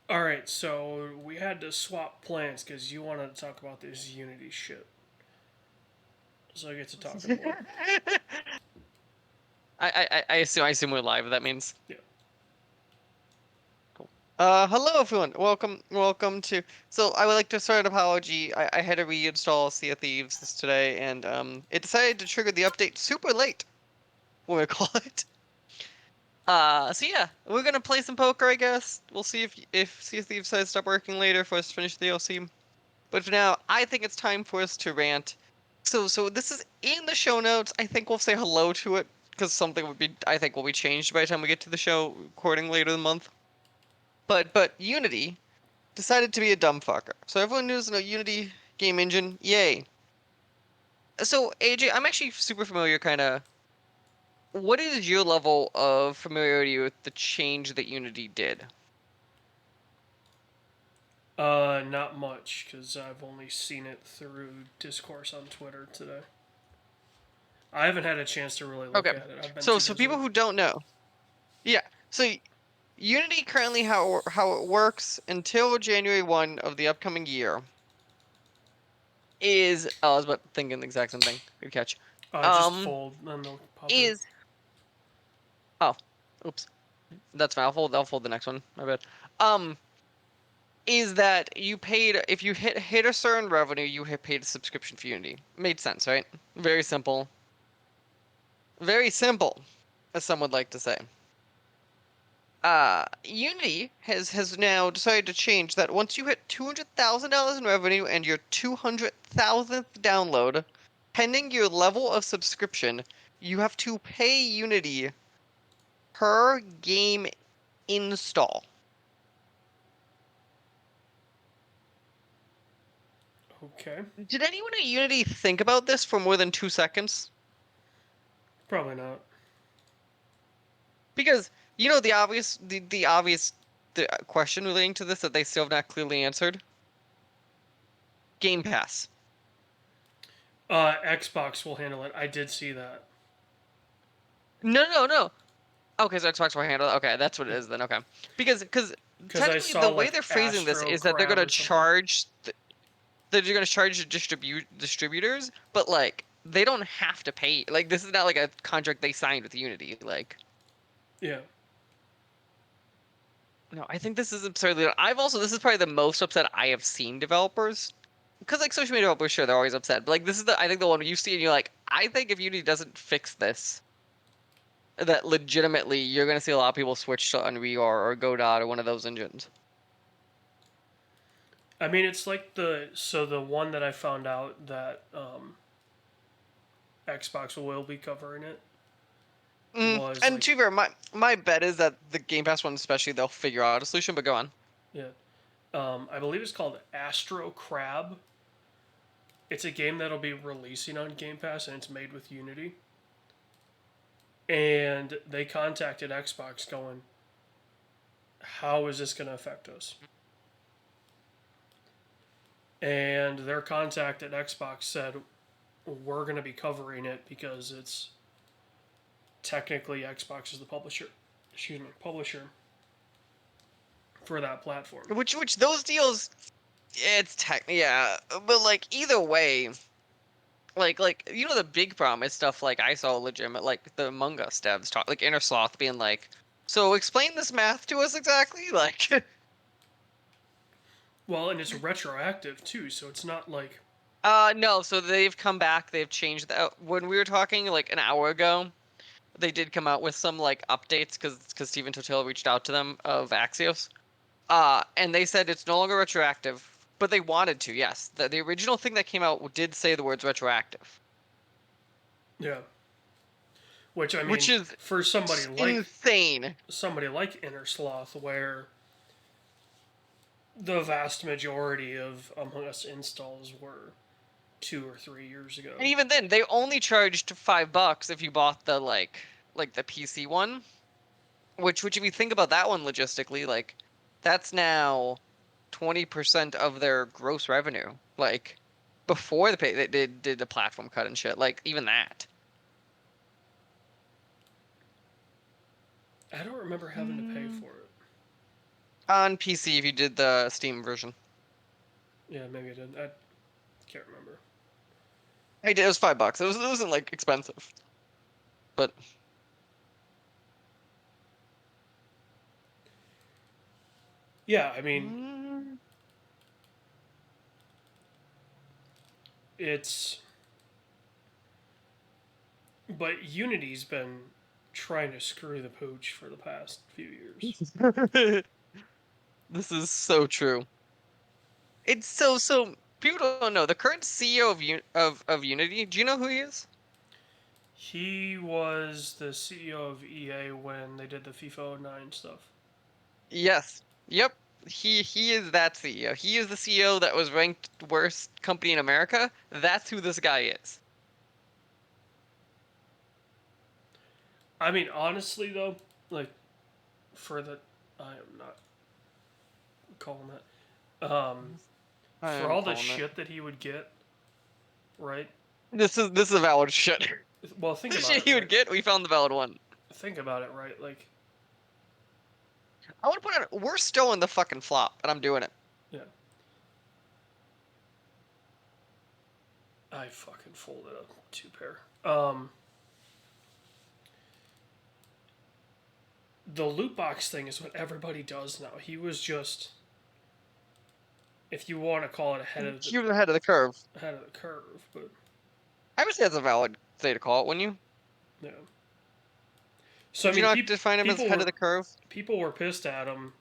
All right, so we had to swap plans because you wanted to talk about this Unity shit. So I get to talk more. I assume we're live. That means Yeah. cool. Hello everyone. Welcome to. So I would like to start an apology. I had to reinstall Sea of Thieves today, and it decided to trigger the update super late. What we call it. So yeah, we're gonna play some poker, I guess. We'll see if Sea of Thieves decides to stop working later for us to finish the DLC. But for now, I think it's time for us to rant. So this is in the show notes. I think we'll say hello to it because something would be I think will be changed by the time we get to the show recording later in the month. But Unity decided to be a dumb fucker. So everyone knows no Unity game engine, yay. So AJ, I'm actually super familiar kind of what is your level of familiarity with the change that Unity did? Not much because I've only seen it through discourse on Twitter today. I haven't had a chance to really look Okay. at it. I've been So too so busy. people who don't know. Yeah. So Unity currently how it works until January 1 of the upcoming year is I was about thinking the exact same thing. Good catch. Just Um fold, then they'll pop in. is oh, oops. That's fine. I'll fold the next one. My bad. Um is that you paid if you hit a certain revenue, you hit paid a subscription for Unity. Made sense, right? Very simple. Very simple, as some would like to say. Unity has now decided to change that once you hit $200,000 in revenue and your 200,000th download, pending your level of subscription, you have to pay Unity per game install. Okay. Did anyone at Unity think about this for more than 2 seconds? Probably not. Because the question relating to this that they still have not clearly answered. Game Pass. Xbox will handle it. I did see that. No. Okay, so Xbox will handle it. Okay, that's what it Yeah. is then. Okay, because Because I technically saw the way like they're phrasing this Astro is that Crab or something. they're gonna charge the distributors, but like they don't have to pay. Like this is not like a contract they signed with Unity. Like Yeah. no, I think this is absurdly. I've also this is probably the most upset I have seen developers. Because like social media developers, sure they're always upset, but like this is the I think the one you see and you're like, I think if Unity doesn't fix this, that legitimately you're gonna see a lot of people switch to Unreal or Godot or one of those engines. I mean, it's like the one that I found out that Xbox will be covering it was And like to be fair, my bet is that the Game Pass one, especially, they'll figure out a solution. But go on. yeah. I believe it's called Astro Crab. It's a game that'll be releasing on Game Pass and it's made with Unity. And they contacted Xbox going, how is this going to affect us? And their contact at Xbox said, we're going to be covering it because it's technically Xbox is the publisher. Excuse me, publisher for that platform. Which those deals, it's tech, yeah. But like either way, like the big problem is stuff like I saw legitimate like the Among Us devs talk like Inner Sloth being like, so explain this math to us exactly, like. Well, and it's retroactive too, so it's not like No, so they've come back, they've changed that. When we were talking like an hour ago, they did come out with some like updates because Steven Totil reached out to them of Axios. And they said it's no longer retroactive, but they wanted to. Yes, the original thing that came out did say the words retroactive, yeah. Which I which mean, is for insane. somebody like Inner Sloth, where the vast majority of Among Us installs were 2 or 3 years And ago. even then, they only charged $5 if you bought the like the PC one. Which if you think about that one logistically, like that's now 20% of their gross revenue. Like before they did the platform cut and shit. Like even that. I don't remember having to pay Mm. for it. On PC if you did the Steam version. Yeah, maybe I did. I can't remember. I did. It was $5. It wasn't like expensive, but Yeah, I mean, mm, it's. But Unity's been trying to screw the pooch for the past few years. this is so true. It's so people don't know the current CEO of Unity. Do you know who he is? He was the CEO of EA when they did the FIFA '09 stuff. Yes. Yep. He is that CEO. He is the CEO that was ranked worst company in America. That's who this guy is. I mean, honestly, though, like, for the. I am not calling that. I For am all the calling it. shit that he would get, right? This is a valid shit. Well, think The about shit it, he would right? get, we found the valid one. Think about it, right? Like, I want to put it. We're still in the fucking flop, and I'm doing it. yeah. I fucking folded a two pair. The loot box thing is what everybody does now. He was just, if you want to call it He was ahead of the curve. ahead of the curve, but I would say that's a valid way to call it, wouldn't you? yeah. So I Would you mean, not define him as ahead of the curve? people were pissed at him.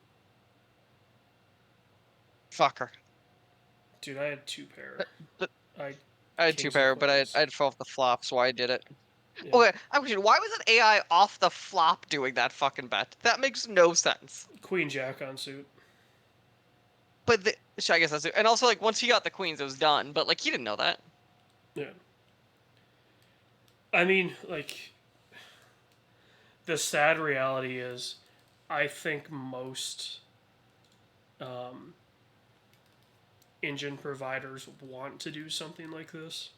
Fucker. Dude, I had two pair. But- but I I had two kings and pair, but queens. I'd fall off the flop, so I did it. Yeah. Okay, I'm question. Why was an AI off the flop doing that fucking bet? That makes no sense. Queen jack on suit. But so I guess that's it. And also, like, once he got the queens, it was done. But like, he didn't know that. Yeah. I mean, like, the sad reality is, I think most um, engine providers want to do something like this.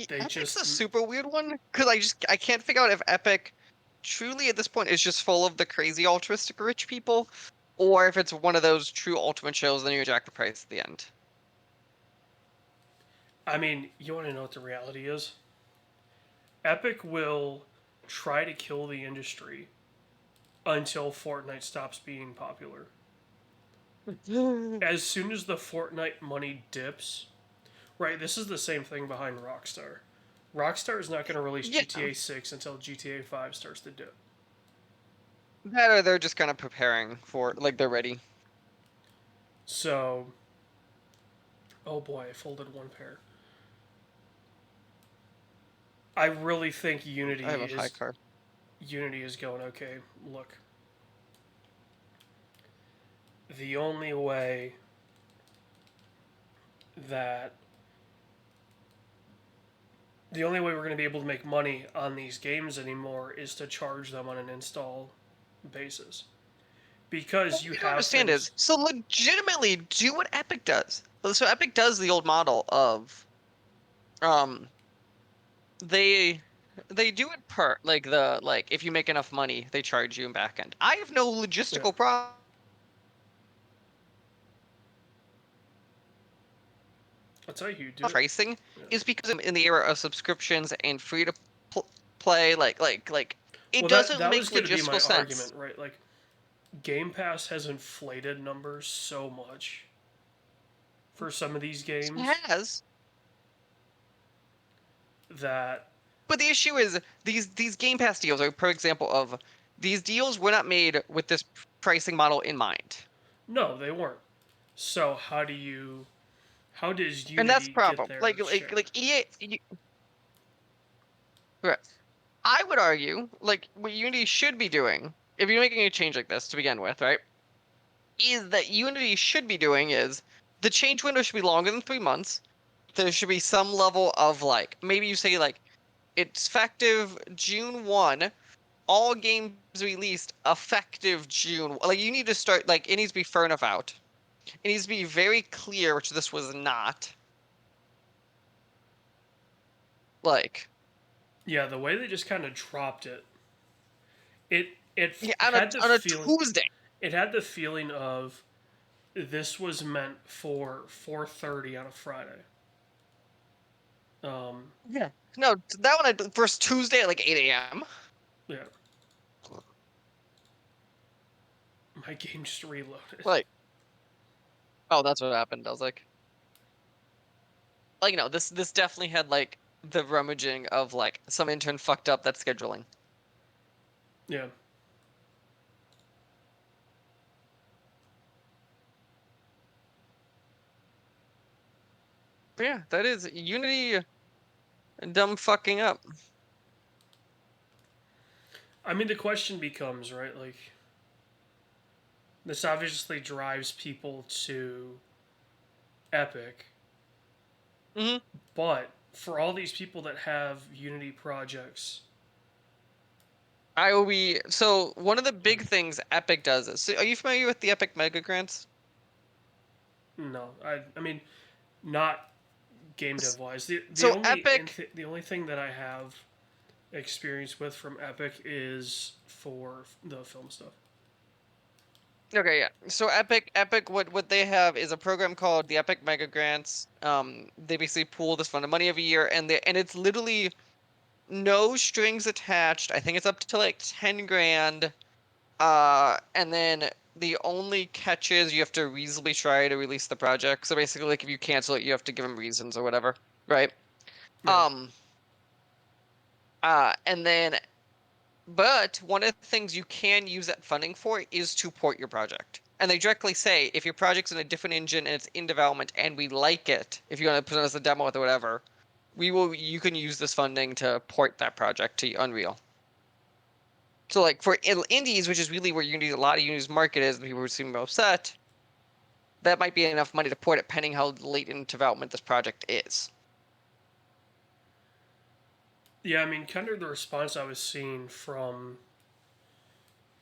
They Epic's just, a super weird one because I can't figure out if Epic truly at this point is just full of the crazy altruistic rich people, or if it's one of those true ultimate shows. Then you jack the price at the end. I mean, you want to know what the reality is? Epic will try to kill the industry until Fortnite stops being popular. As soon as the Fortnite money dips, right, this is the same thing behind Rockstar. Rockstar is not going to release Yeah, GTA 6 until GTA 5 starts to dip. that or they're just kind of preparing for like they're ready. So, oh boy, I folded one pair. I really think I have a high card. Unity is going okay. Look, the only way that the only way we're going to be able to make money on these games anymore is to charge them on an install basis because What you I don't have understand things. is so legitimately do what Epic does. So Epic does the old model of um they they do it per like the like if you make enough money they charge you in back end. I have no Yeah, logistical problem. that's how you do it. Pricing Yeah. is because in the era of subscriptions and free to play like it Well, that doesn't that was make going to be my logistical argument, sense. right? Like Game Pass has inflated numbers so much for some of these It games has, that but the issue is these Game Pass deals are a per example of these deals were not made with this pricing model in mind. no, they weren't. So how does And that's the Unity get problem. their share? Like EA, right. I would argue like what Unity should be doing if you're making a change like this to begin with, right? Is that Unity should be doing is the change window should be longer than 3 months. There should be some level of like maybe you say like it's effective June 1. All games released effective June. Like you need to start like it needs to be fair enough out. It needs to be very clear, which this was not. Like Yeah, the way they just kind of dropped it, it Yeah, had the on a feeling. Tuesday. It had the feeling of this was meant for 4:30 on a Friday. Um, Yeah. No, that one first Tuesday at like 8 a.m. yeah, my game just reloaded. Like, oh, that's what happened. I was like, this definitely had like the rummaging of like some intern fucked up that scheduling. Yeah, But yeah, that is Unity dumb fucking up. I mean the question becomes right, like this obviously drives people to Epic, Hmm. but for all these people that have Unity projects, I will be so one of the big things Epic does is. So are you familiar with the Epic Mega Grants? no, I mean not game dev wise. So Epic. The only thing that I have experience with from Epic is for the film stuff. Okay, yeah. So Epic, what they have is a program called the Epic Mega Grants. They basically pool this fund of money every year, and it's literally no strings attached. I think it's up to like 10 grand. And then the only catch is you have to reasonably try to release the project. So basically, like if you cancel it, you have to give them reasons or whatever, right? Yeah, Um. And then But one of the things you can use that funding for is to port your project. And they directly say if your project's in a different engine and it's in development and we like it, if you want to present us a demo with it or whatever, you can use this funding to port that project to Unreal. So like for indies, which is really where a lot of Unity's market is, people who seem upset, that might be enough money to port it, depending how late in development this project is. yeah. I mean, kind of the response I was seeing from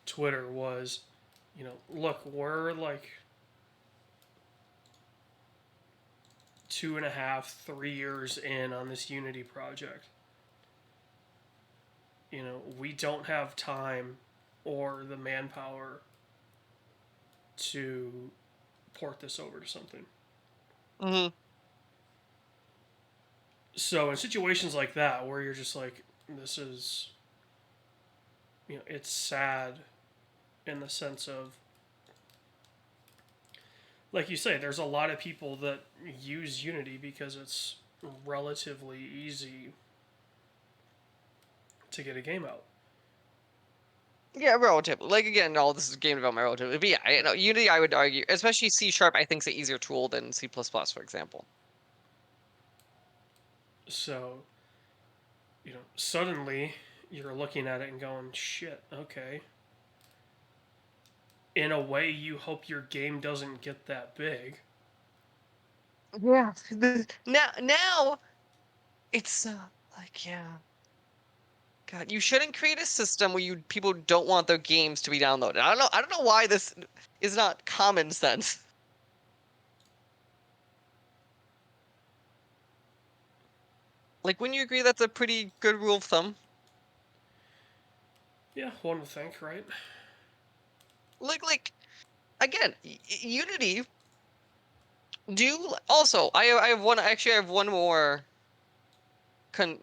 Twitter was, look, we're like 2.5, 3 years in on this Unity project. We don't have time or the manpower to port this over to something. Hmm. So in situations like that where you're just like, this is, it's sad in the sense of, like you say, there's a lot of people that use Unity because it's relatively easy to get a game out. Yeah, relatively. Like again, all this is game development relatively. But yeah, Yeah. Unity, I would argue, especially C Sharp, I think is an easier tool than C++, for example. So, suddenly you're looking at it and going, shit, okay. In a way, you hope your game doesn't get that big. Yeah. Now it's like yeah. God, you shouldn't create a system where you people don't want their games to be downloaded. I don't know why this is not common sense. Like, wouldn't you agree that's a pretty good rule of thumb? Yeah, one would think, right? Like again, Unity. Also, I have one. Actually, I have one more con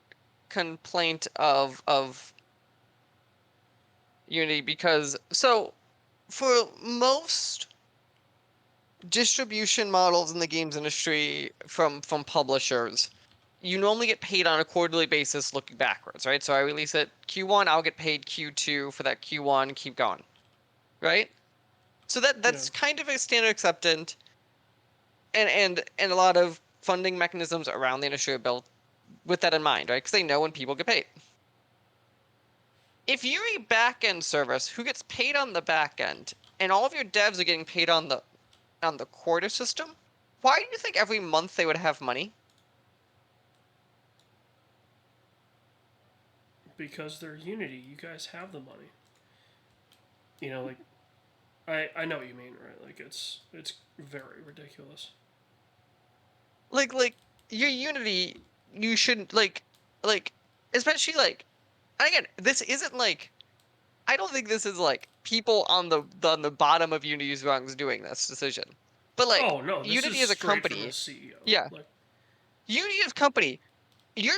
complaint of Unity because for most distribution models in the games industry from publishers, you normally get paid on a quarterly basis looking backwards, right? So I release it Q1, I'll get paid Q2 for that Q1, keep going, right? So Yeah. that's kind of a standard acceptance, and a lot of funding mechanisms around the industry are built with that in mind, right? Because they know when people get paid. If you're a back end service who gets paid on the back end, and all of your devs are getting paid on the quarter system, why do you think every month they would have money? Because they're Unity. You guys have the money. Like, I know what you mean, right? Like, it's very ridiculous. Like your Unity, you shouldn't like especially like, and again, this isn't like I don't think this is like people on the bottom of Unity's rungs doing this decision. But like Oh no, this is Unity as a straight from the company, CEO. yeah, Like, Unity as a company, your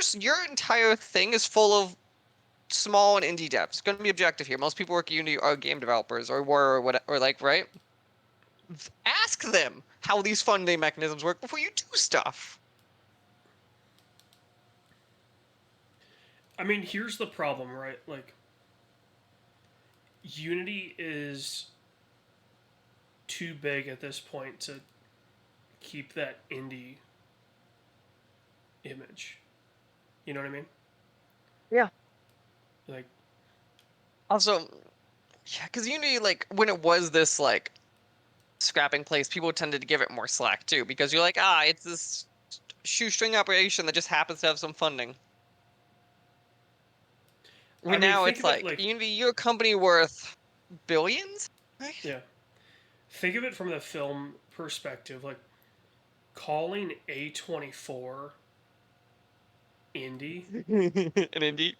entire thing is full of small and indie devs. It's going to be objective here. Most people work at Unity are game developers or were or what or like right. Ask them how these funding mechanisms work before you do stuff. I mean, here's the problem, right? Like, Unity is too big at this point to keep that indie image. You know what I mean? Yeah. Like, Also, yeah, because Unity, like when it was this like scrapping place, people tended to give it more slack too, because you're like, ah, it's this shoestring operation that just happens to have some funding. I Right mean, now, think it's of it like like, Unity, you're a company worth billions, right? yeah, think of it from the film perspective. Like, calling A24 indie An indie,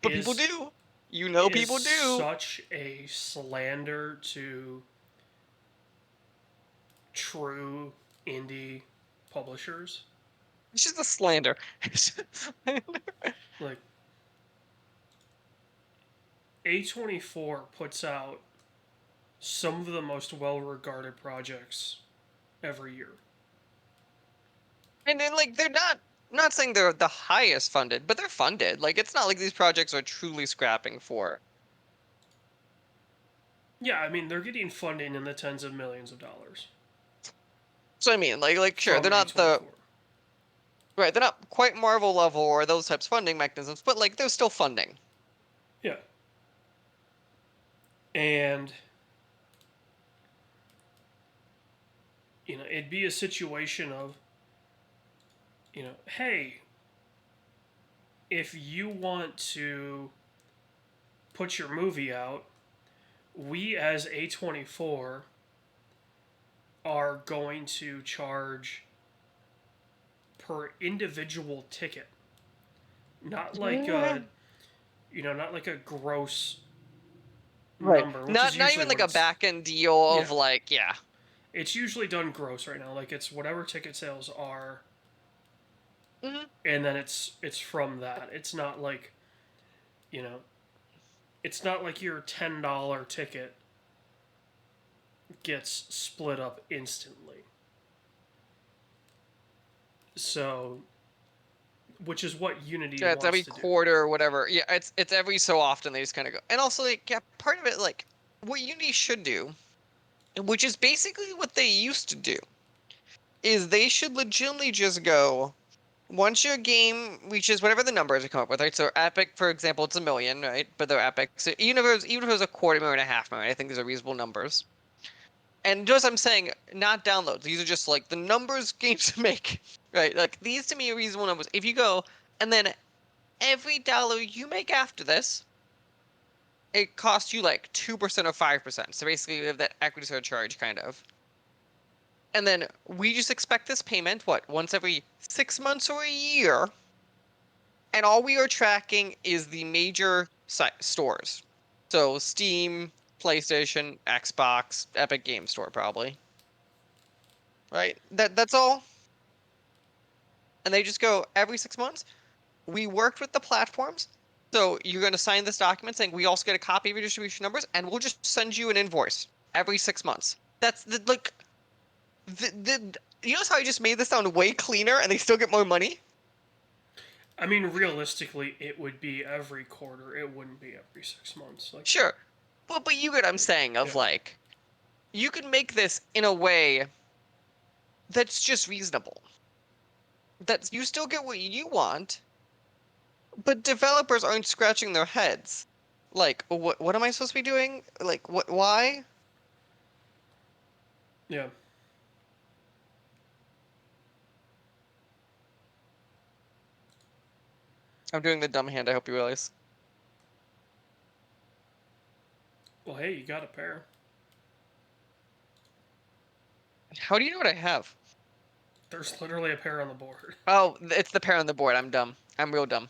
but people is do. is People do. such a slander to true indie publishers. It's just a slander. It's just slander. Like, A24 puts out some of the most well-regarded projects every year. And then like they're not saying they're the highest funded, but they're funded. Like it's not like these projects are truly scrapping for. Yeah, I mean they're getting funding in the tens of millions of dollars So I mean, like sure, from they're not the A24. right, they're not quite Marvel level or those types of funding mechanisms, but like they're still funding. Yeah, and it'd be a situation of hey, if you want to put your movie out, we as A24 are going to charge per individual ticket, not like Yeah. not like a gross Right. number, which is Not usually even what like a it's. back end deal Yeah, of like, yeah. it's usually done gross right now. Like it's whatever ticket sales are, Hmm. and then it's from that. It's not like you know, it's not like your $10 ticket gets split up instantly. So, which is what Unity Yeah, it's wants every to do. quarter or whatever. Yeah, it's every so often they just kind of go. And also like yeah, part of it like what Unity should do, which is basically what they used to do, is they should legitimately just go once your game reaches whatever the numbers are come up with, right? So Epic, for example, it's 1 million, right? But they're Epic. So even if it was a quarter million, a half million, I think these are reasonable numbers. And just I'm saying, not downloads. These are just like the numbers games make, right? Like these to me are reasonable numbers. If you go and then every dollar you make after this, it costs you like 2% or 5%. So basically, you have that equity surcharge kind of. And then we just expect this payment, what, once every 6 months or a year, and all we are tracking is the major stores. So Steam, PlayStation, Xbox, Epic Game Store probably. Right? That's all. And they just go every 6 months. We worked with the platforms. So you're going to sign this document saying we also get a copy of your distribution numbers, and we'll just send you an invoice every 6 months. That's the like the you notice how I just made this sound way cleaner and they still get more money? I mean, realistically, it would be every quarter. It wouldn't be every 6 months. Sure. But you get what I'm Like saying yeah. of like you can make this in a way that's just reasonable. That you still get what you want, but developers aren't scratching their heads. Like, what am I supposed to be doing? Like, what why? Yeah. I'm doing the dumb hand, I hope you realize. Well, hey, you got a pair. How do you know what I have? There's literally a pair on the board. Oh, it's the pair on the board. I'm dumb. I'm real dumb.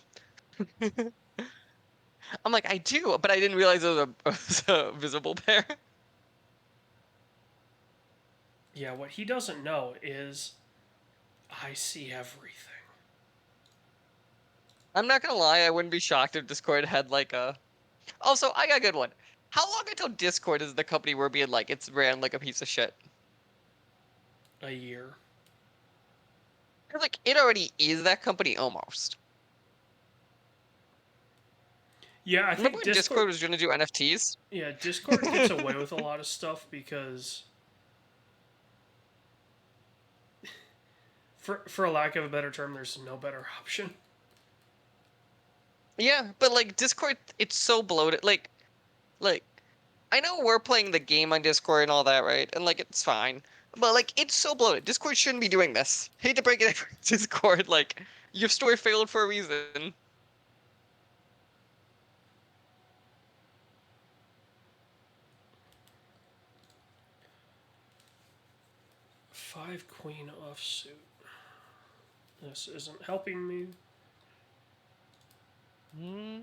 I'm like, I do, but I didn't realize it was it was a visible pair. Yeah, what he doesn't know is I see everything. I'm not gonna lie, I wouldn't be shocked if Discord had like a. Also, I got a good one. How long until Discord is the company we're being like it's ran like a piece of shit? A year. 'Cause, like it already is that company almost. Yeah, I Remember think when Discord. Discord was gonna do NFTs? Yeah, Discord gets away with a lot of stuff because, for a lack of a better term, there's no better option. Yeah, but like Discord, it's so bloated. Like I know we're playing the game on Discord and all that, right? And like it's fine. But like it's so bloated. Discord shouldn't be doing this. Hate to break it, Discord. Like your story failed for a reason. Five queen offsuit. This isn't helping me. Hmm.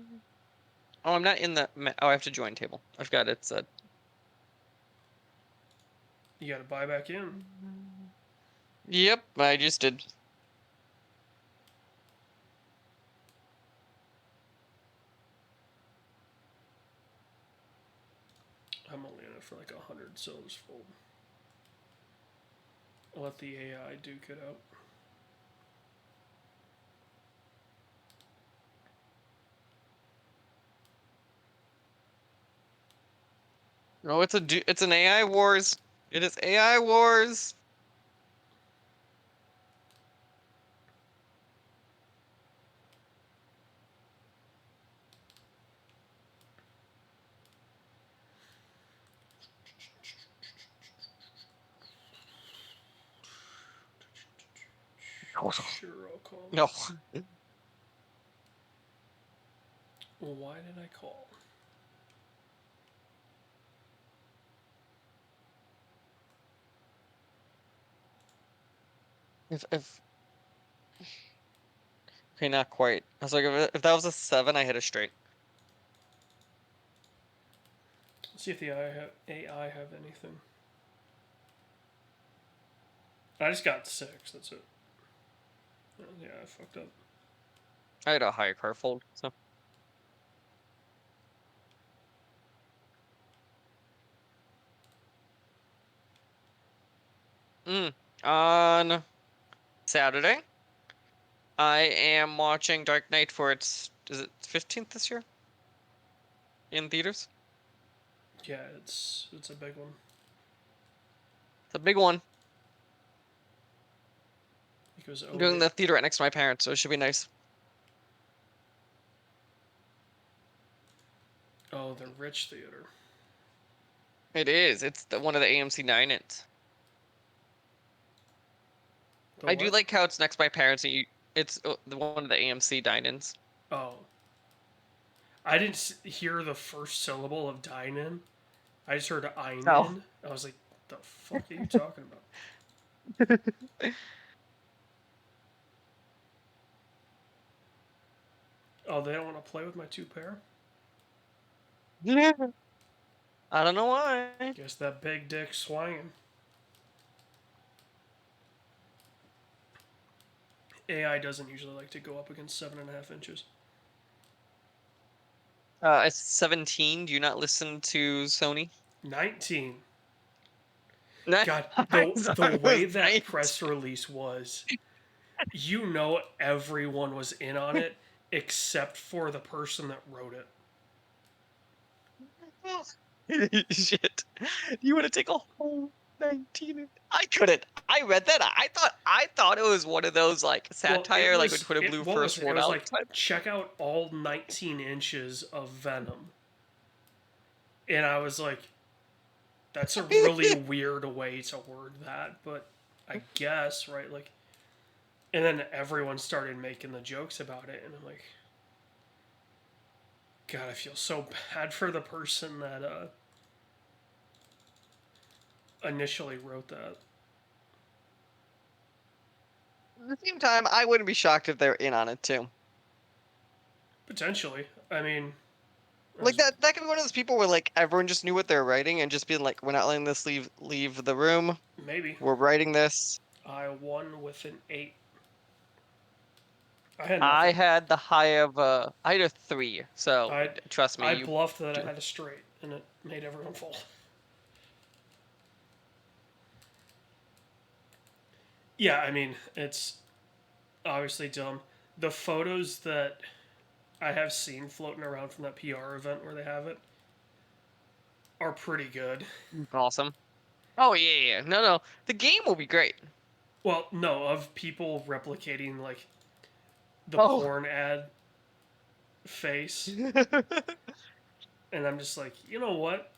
Oh, I'm not in the. Oh, I have to join table. I've got it. You got to buy back in. Yep, I just did. I'm only in it for like 100, so I'll just fold. I'll let the AI duke it out. Oh, it's an AI wars. It is AI wars. Sure, I'll call. No. Well, why did I call? If okay, not quite. I was like, if that was a 7, I hit a straight. Let's see if the AI have anything. I just got 6. That's it. Oh, yeah, I fucked up. I had a higher card fold, so. On Saturday, I am watching Dark Knight for its is it 15th this year in theaters? Yeah, it's a big one. It's a big one. Because I'm oh doing wait, the theater right next to my parents, so it should be nice. oh the Rich Theater. It is. It's one of the AMC 9-ins. The I do what? like how it's next to my parents. And it's the one of the AMC dine-ins. Oh, I didn't hear the first syllable of dine in. I just heard ein Oh. in. I was like, the fuck are you talking about? Oh, they don't want to play with my 2 pair? Yeah. I don't know why. Guess that big dick swinging. AI doesn't usually like to go up against 7.5 inches. It's 17. Do you not listen to Sony? 19. I God, thought the it was way that 19. press release was, you know, everyone was in on it except for the person that wrote it. Shit. You want to take a whole 19? I couldn't. I read that. I thought it was one of those like Well, it satire, like when was Twitter it. blew What was first it? It word was out like type. check out all 19 inches of Venom, and I was like, that's a really weird way to word that, but I guess right. Like, and then everyone started making the jokes about it, and I'm like, God, I feel so bad for the person that initially wrote that. At the same time, I wouldn't be shocked if they're in on it too. Potentially, I mean, Like As that could be one of those people where like everyone just knew what they were writing and just being like, we're not letting this leave the room. maybe We're writing this. I won with an 8. I had I nothing. had the high of I had a 3, so I trust me, I you. bluffed that I had a straight, and it made everyone fold. Yeah, I mean it's obviously dumb. The photos that I have seen floating around from that PR event where they have it are pretty good. Awesome. Oh yeah. No, no. The game will be great. Well, no, of people replicating like the Oh. porn ad face, and I'm just like, you know what?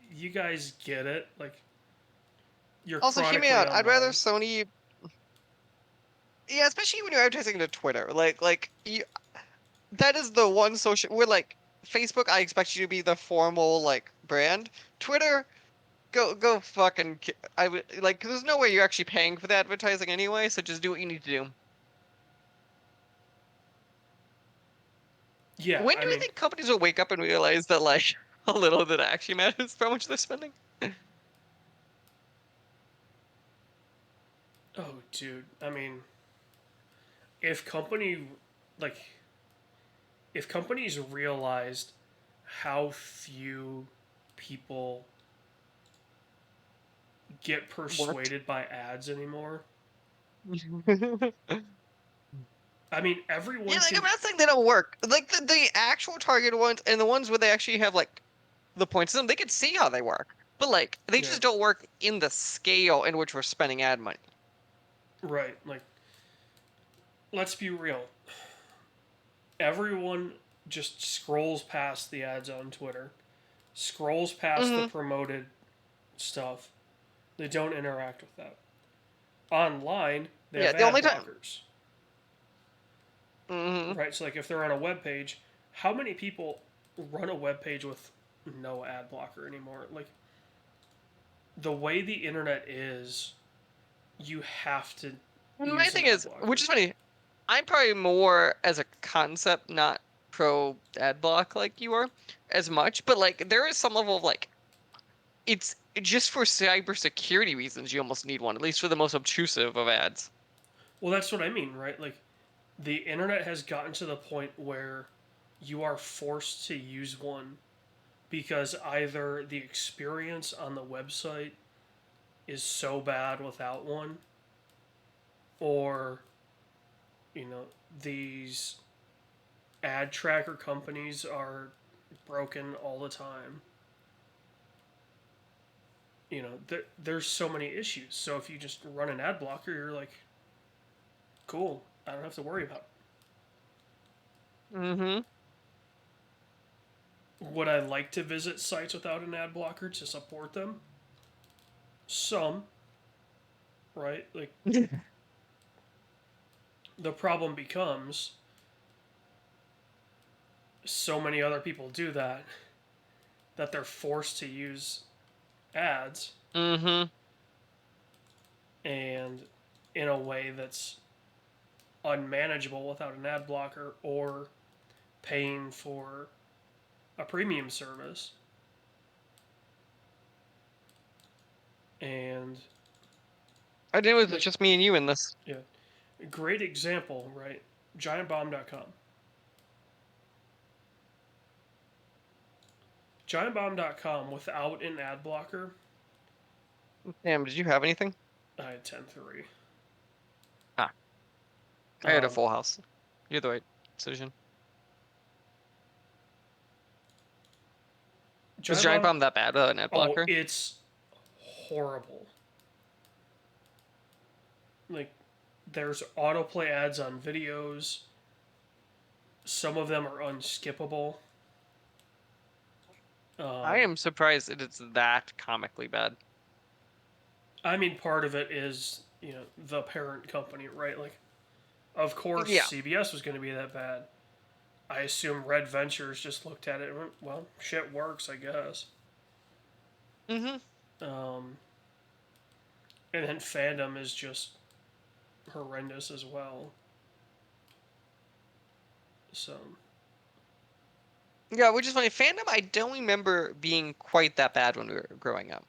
You guys get it. Like you're Also, hear me chronically out. I'd rather online. Sony. Yeah, especially when you're advertising to Twitter. Like that is the one social. We're like Facebook. I expect you to be the formal like brand. Twitter. Go fucking. I would like. There's no way you're actually paying for the advertising anyway. So just do what you need to do. Yeah, When I do you mean, think companies will wake up and realize that like a little bit actually matters for how much they're spending? oh, dude. I mean, if company like if companies realized how few people get What? persuaded by ads anymore. I mean, Yeah, everyone like I'm can. not saying they don't work. Like the actual target ones and the ones where they actually have like the points in them, they can see how they work. But like they Yeah, just don't work in the scale in which we're spending ad money. right. Like, let's be real. Everyone just scrolls past the ads on Twitter, scrolls past the Mm-hmm. promoted stuff. They don't interact with that. Online, they Yeah, have the ad only time. blockers, Mm-hmm. right? So, like, if they're on a web page, how many people run a web page with no ad blocker anymore? Like, the way the internet is, you have to And my use an thing ad is, which blocker. is funny, I'm probably more as a concept, not pro ad block like you are as much, but like there is some level of like it's just for cybersecurity reasons you almost need one, at least for the most obtrusive of ads. Well, that's what I mean, right? Like, the internet has gotten to the point where you are forced to use one because either the experience on the website is so bad without one, or, these ad tracker companies are broken all the time. There's so many issues. So if you just run an ad blocker, you're like, cool, I don't have to worry about Mm-hmm. it. Would I like to visit sites without an ad blocker to support them? Some, right? Like, the problem becomes so many other people do that they're forced to use ads, Mm-hmm. and in a way that's unmanageable without an ad blocker or paying for a premium service. And I didn't know it was like, just me and you in this. yeah, great example, right? Giantbomb.com. Giantbomb.com without an ad blocker, Damn, did you have anything? I had 10-3. Ah, I had a Um, full house. You're the right decision. Was Giant Giantbomb, Bomb that bad without an ad oh, blocker? it's horrible. Like, there's autoplay ads on videos. Some of them are unskippable. I Um, am surprised it is that comically bad. I mean, part of it is the parent company, right? Like, of course, Yeah. CBS was going to be that bad. I assume Red Ventures just looked at it and went, "Well, shit works, I guess." Mm-hmm. Um, and then fandom is just horrendous as well. So Yeah, which is funny. Fandom, I don't remember being quite that bad when we were growing up.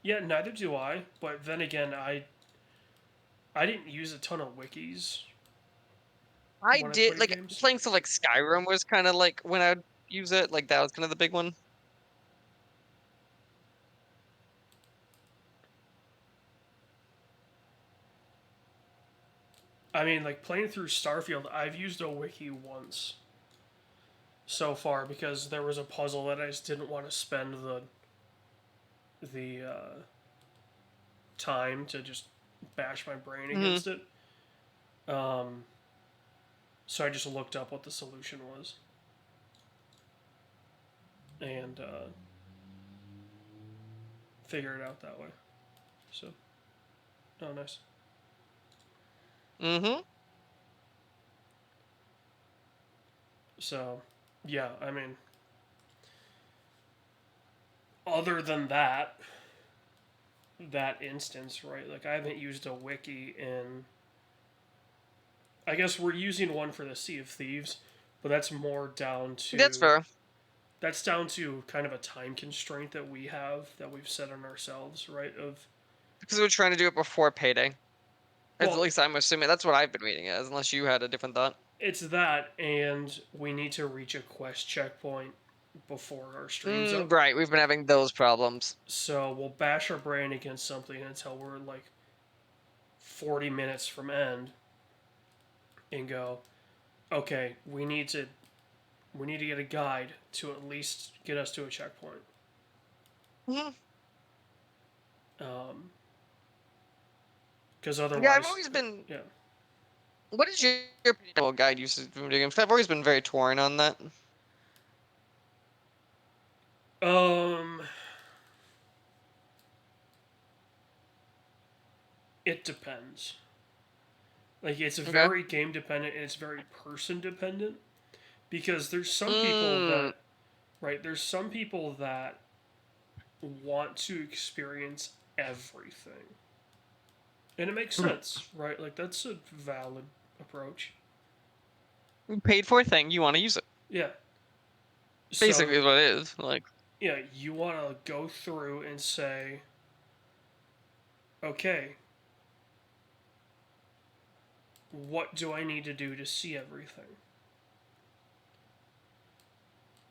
Yeah, neither do I. But then again, I didn't use a ton of wikis I when I did played like games. playing stuff like Skyrim was kind of like when I'd use it. Like that was kind of the big one. I mean, like playing through Starfield, I've used a wiki once so far because there was a puzzle that I just didn't want to spend the time to just bash my brain Hmm. against it. Um, so I just looked up what the solution was and figured it out that way. So, oh, nice. Hmm. So, yeah, I mean, other than that instance, right? Like, I haven't used a wiki in. I guess we're using one for the Sea of Thieves, but that's more down That's to. fair That's down to kind of a time constraint that we have that we've set on ourselves, right? Of because we're trying to do it before payday. At well, least I'm assuming that's what I've been reading it as, unless you had a different thought. it's that, and we need to reach a quest checkpoint before our stream's up. Right, we've been having those problems. So we'll bash our brain against something until we're like 40 minutes from end and go, okay, we need to get a guide to at least get us to a checkpoint. Hmm. Um, because Yeah, I've otherwise, always been. yeah. What is your opinion about guide usage for video games? I've always been very torn on that. Um, it depends. Like it's Okay. very game dependent and it's very person dependent because there's some people Mm. that right there's some people that want to experience everything. And it makes sense, right? Like that's a valid approach. Paid for thing, you want to use it. Yeah. Basically, So, is what it is. Like, yeah, you want to go through and say, okay, what do I need to do to see everything?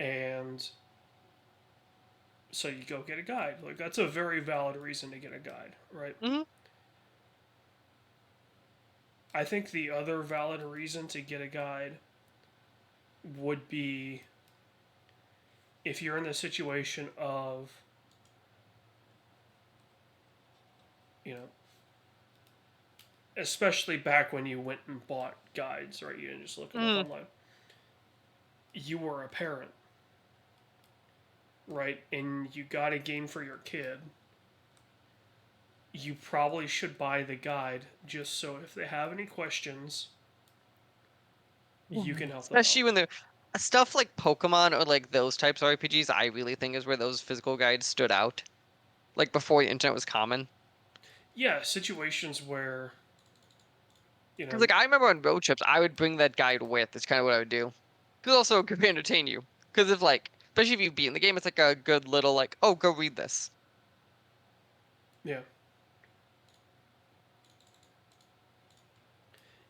And so you go get a guide. Like that's a very valid reason to get a guide, right? hmm. I think the other valid reason to get a guide would be if you're in the situation of, you know, especially back when you went and bought guides, right? You didn't just look them up Hmm. online. You were a parent, right? And you got a game for your kid. You probably should buy the guide just so if they have any questions, you can help them out. Especially when they're stuff like Pokemon or like those types of RPGs, I really think is where those physical guides stood out. Like before the internet was common. Yeah, situations where, you Because know, like I remember on road trips, I would bring that guide with. It's kind of what I would do. Because also it could entertain you. Because if like, especially if you beat in the game, it's like a good little like, oh, go read this. yeah.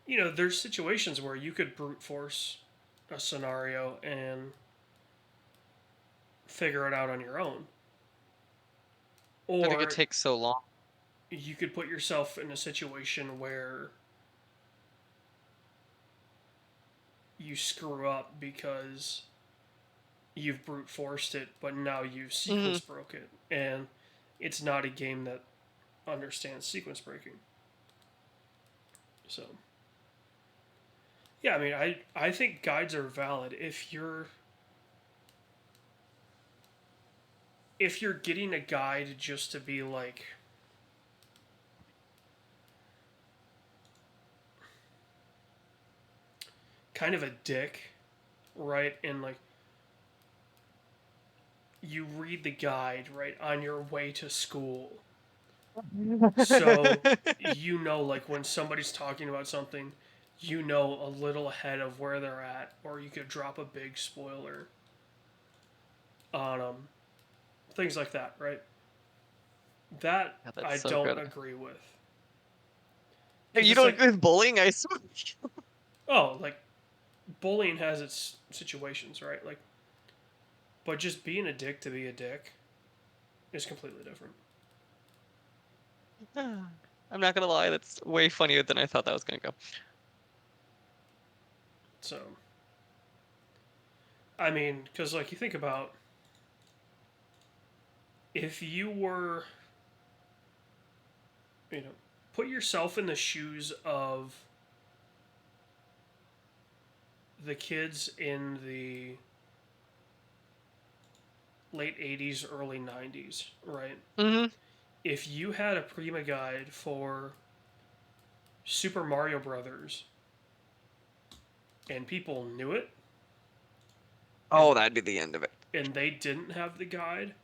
There's situations where you could brute force a scenario and figure it out on your own. I think it Or takes so long. you could put yourself in a situation where you screw up because you've brute forced it, but now you've Hmm. sequence broke it. And it's not a game that understands sequence breaking. So, yeah, I mean, I think guides are valid if you're getting a guide just to be like kind of a dick, right? And like you read the guide right on your way to school, so like when somebody's talking about something, you know a little ahead of where they're at, or you could drop a big spoiler on them. Things like that, right? That Yeah, that's I so don't good. agree with. Hey, Because you it's don't like, agree with bullying? I swear. oh, like, bullying has its situations, right? Like, but just being a dick to be a dick is completely different. I'm not gonna lie, that's way funnier than I thought that was gonna go. So, I mean, because, like, you think about if you were, you know, put yourself in the shoes of the kids in the late 80s, early 90s, right? Mm-hmm. If you had a Prima guide for Super Mario Brothers and people knew it Oh, and that'd be the end of it. they didn't have the guide,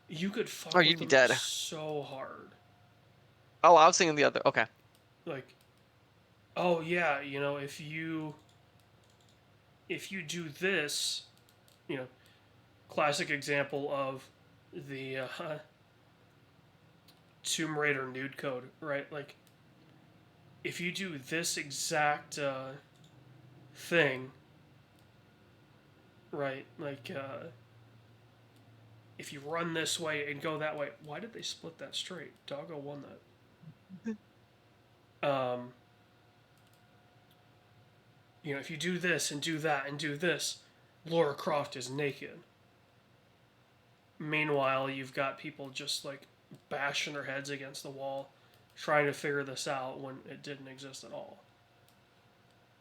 you could Oh, fuck with you'd be them dead. so hard. Oh, I was thinking the other. Okay. Like, oh yeah, if you do this, you know, classic example of the Tomb Raider nude code, right? Like, if you do this exact thing, right? Like, if you run this way and go that way, why did they split that straight? Doggo won that. If you do this and do that and do this, Laura Croft is naked. Meanwhile, you've got people just like bashing their heads against the wall, trying to figure this out when it didn't exist at all.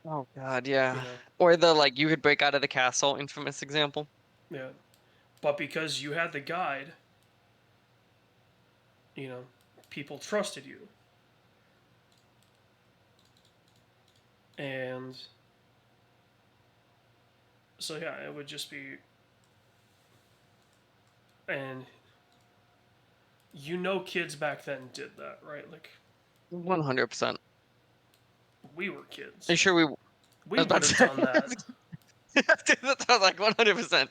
Oh God, You yeah. know, Or the like you could break out of the castle, infamous example. yeah. But because you had the guide, you know, people trusted you, and so yeah, it would just be, and kids back then did that, right? Like 100%. we were Are kids, you sure we? I we was about would to have say. done that. That sounds like 100%.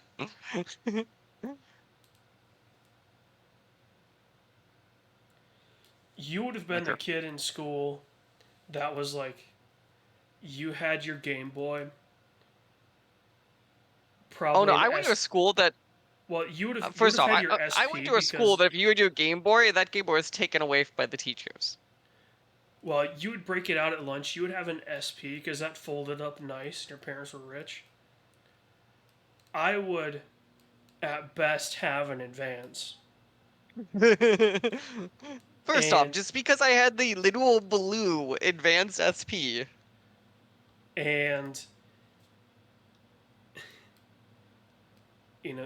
You would have been the Liquor. kid in school that was like, you had your Game Boy, Oh no, probably an I went to a S. school that. Well, you would First have off, had I your I went SP to a school because, that if you would do a Game Boy, that Game Boy was taken away by the teachers. well, you would break it out at lunch. You would have an SP because that folded up nice. Your parents were rich. I would, at best, have an Advance, First off, and just because I had the literal blue advanced SP. and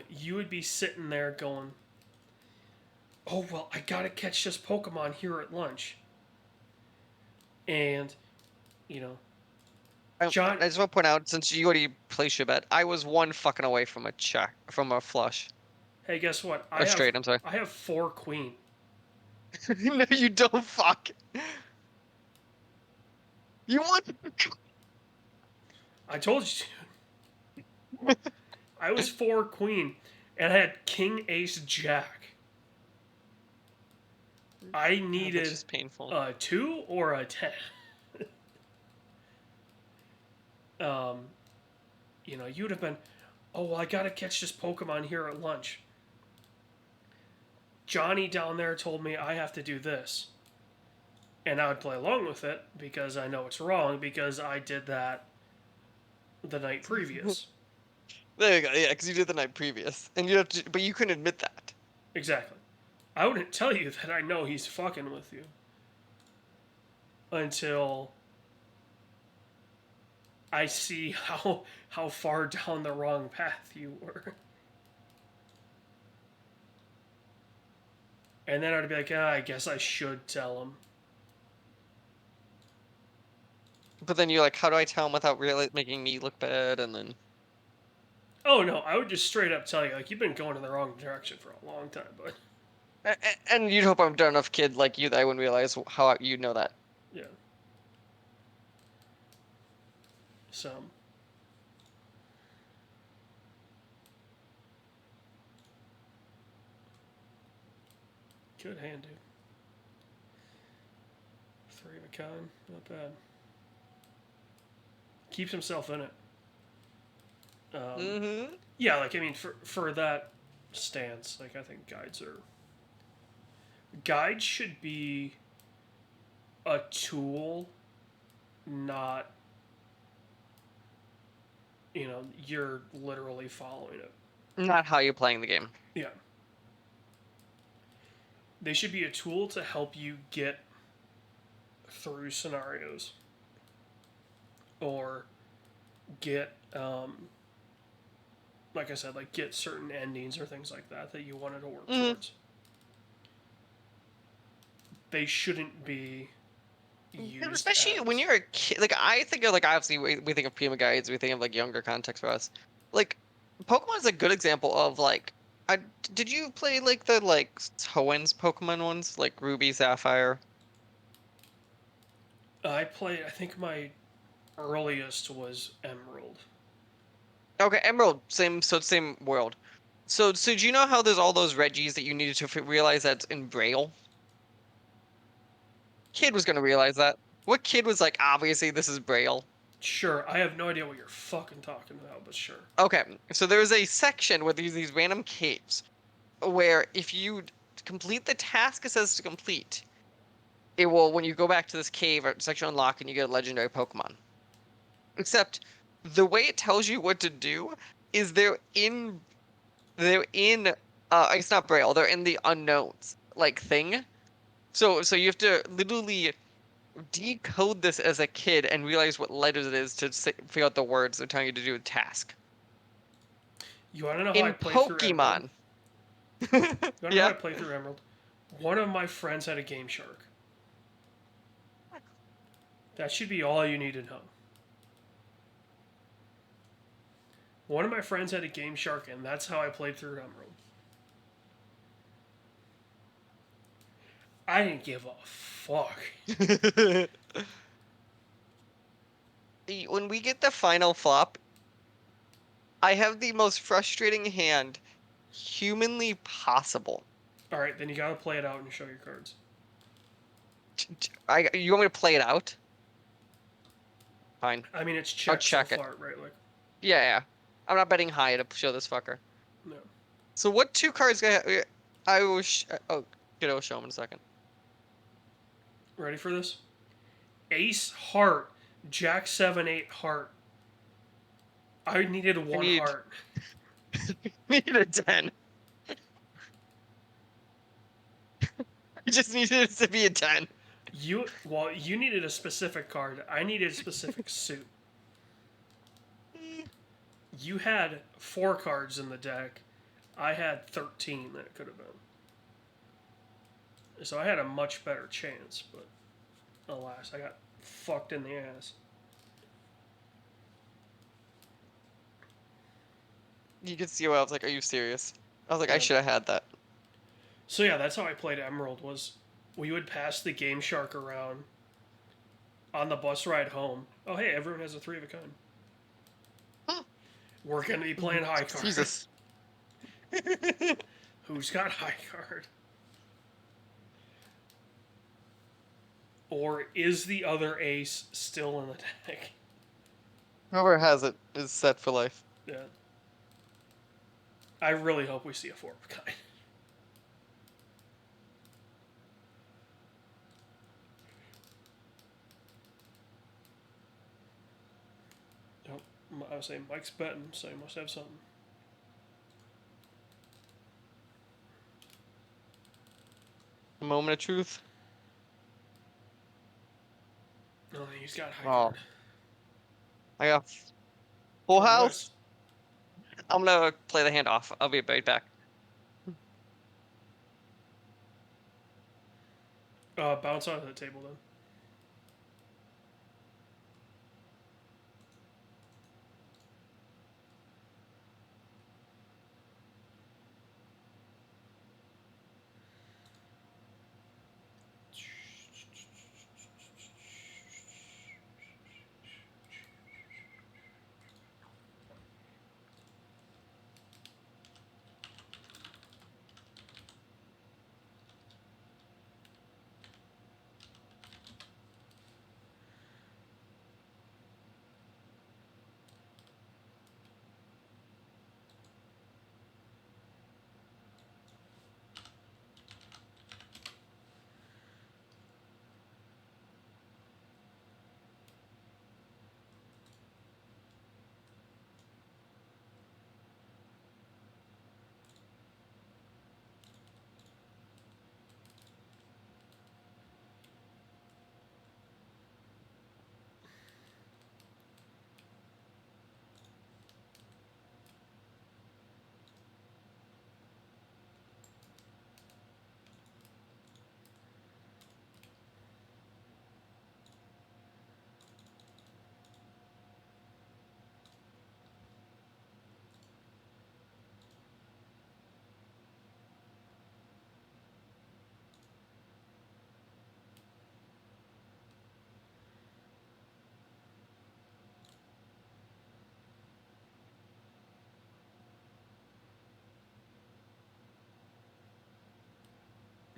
you would be sitting there going, "Oh well, I gotta catch this Pokemon here at lunch," and you know, I John. just want to point out, since you already placed your bet, I was one fucking away from a check, from a flush. Hey, guess what? Or straight, I'm sorry. I have four Queen. No, you don't fuck. You want. I told you, I was four Queen, and I had King Ace Jack. I Oh, that's needed just painful. a 2 or a 10. um, you'd have been, oh, well, I gotta catch this Pokemon here at lunch. Johnny down there told me I have to do this. And I would play along with it because I know it's wrong because I did that the night previous. There you go. Yeah, because you did the night previous, and you have to, but you couldn't admit that. Exactly. I wouldn't tell you that I know he's fucking with you until I see how far down the wrong path you were. And then I'd be like, I guess I should tell him. But then you're like, how do I tell him without really making me look bad? And then, Oh no, I would just straight up tell you, like, you've been going in the wrong direction for a long time, but and you'd hope I'm a enough kid like you that I wouldn't realize how you know that. yeah. So good hand, dude. 3 of a kind, not bad. Keeps himself in it. Mm-hmm. Yeah, like I mean, for that stance, like I think guides should be a tool, not you're literally following it. Not how you're playing the game. Yeah, they should be a tool to help you get through scenarios or get like I said, like get certain endings or things like that that you wanted to work Mm-hmm. towards. They shouldn't be used Especially when as. you're a kid, like I think of like obviously we think of Prima guides, we think of like younger context for us. Like Pokemon is a good example of like I did you play like the like Hoenn Pokemon ones like Ruby, Sapphire? I played. I think my earliest was Emerald. Okay, Emerald, same world. So do you know how there's all those Reggies that you needed to realize that's in Braille? Kid was gonna realize that. What kid was like, obviously this is Braille? Sure, I have no idea what you're fucking talking about, but sure. Okay, so there's a section where these random caves where if you complete the task it says to complete, it will when you go back to this cave or section unlock and you get a legendary Pokemon. Except the way it tells you what to do is they're in it's not Braille, they're in the unknowns like thing. So you have to literally decode this as a kid and realize what letters it is to figure out the words they're telling you to do a task. You want to know how I In played through Emerald? Pokemon. You want to know how Yeah. I played through Emerald? One of my friends had a Game Shark. That should be all you need to know. One of my friends had a Game Shark, and that's how I played through Emerald. I didn't give a fuck. When we get the final flop, I have the most frustrating hand humanly possible. All right, then you gotta play it out and show your cards. You want me to play it out? Fine. I mean, it's I'll checked so check it. far, right? Like, Yeah, yeah. I'm not betting high to show this fucker. no. So what two cards I will oh, shit, I'll show him in a second. Ready for this? Ace Heart, Jack 7 8 Heart. I needed I one need heart. need a 10. I just needed it to be a 10. You needed a specific card. I needed a specific suit. You had 4 cards in the deck. I had 13 that it could have been. So I had a much better chance, but alas, I got fucked in the ass. You could see why I was like, are you serious? I was like, I Yeah. should have had that. So yeah, that's how I played Emerald. Was we would pass the Game Shark around on the bus ride home. Oh hey, everyone has a 3 of a kind. Huh. We're gonna be playing high card. Jesus. Who's got high card? Or is the other ace still in the deck? Whoever has it is set for life. Yeah. I really hope we see a 4 of a kind. I was saying Mike's betting, so he must have something. A moment of truth. No, he's got high Oh, card. I got full Oh, house. nice. I'm gonna play the hand off. I'll be right back. Bounce onto the table then.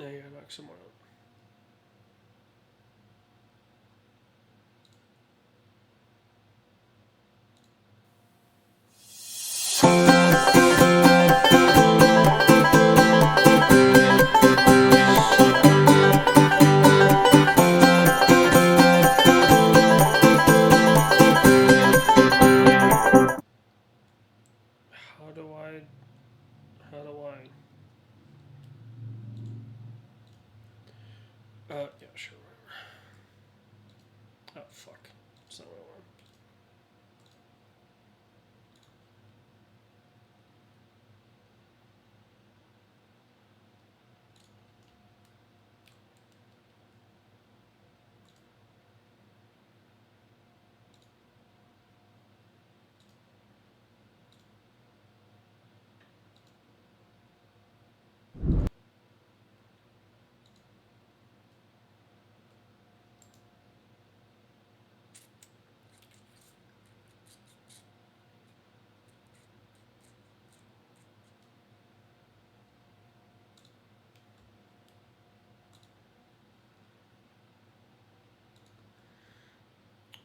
Yeah, knock someone out. How do I? How do I? Yeah, sure, whatever. Oh, fuck. That's not what I want.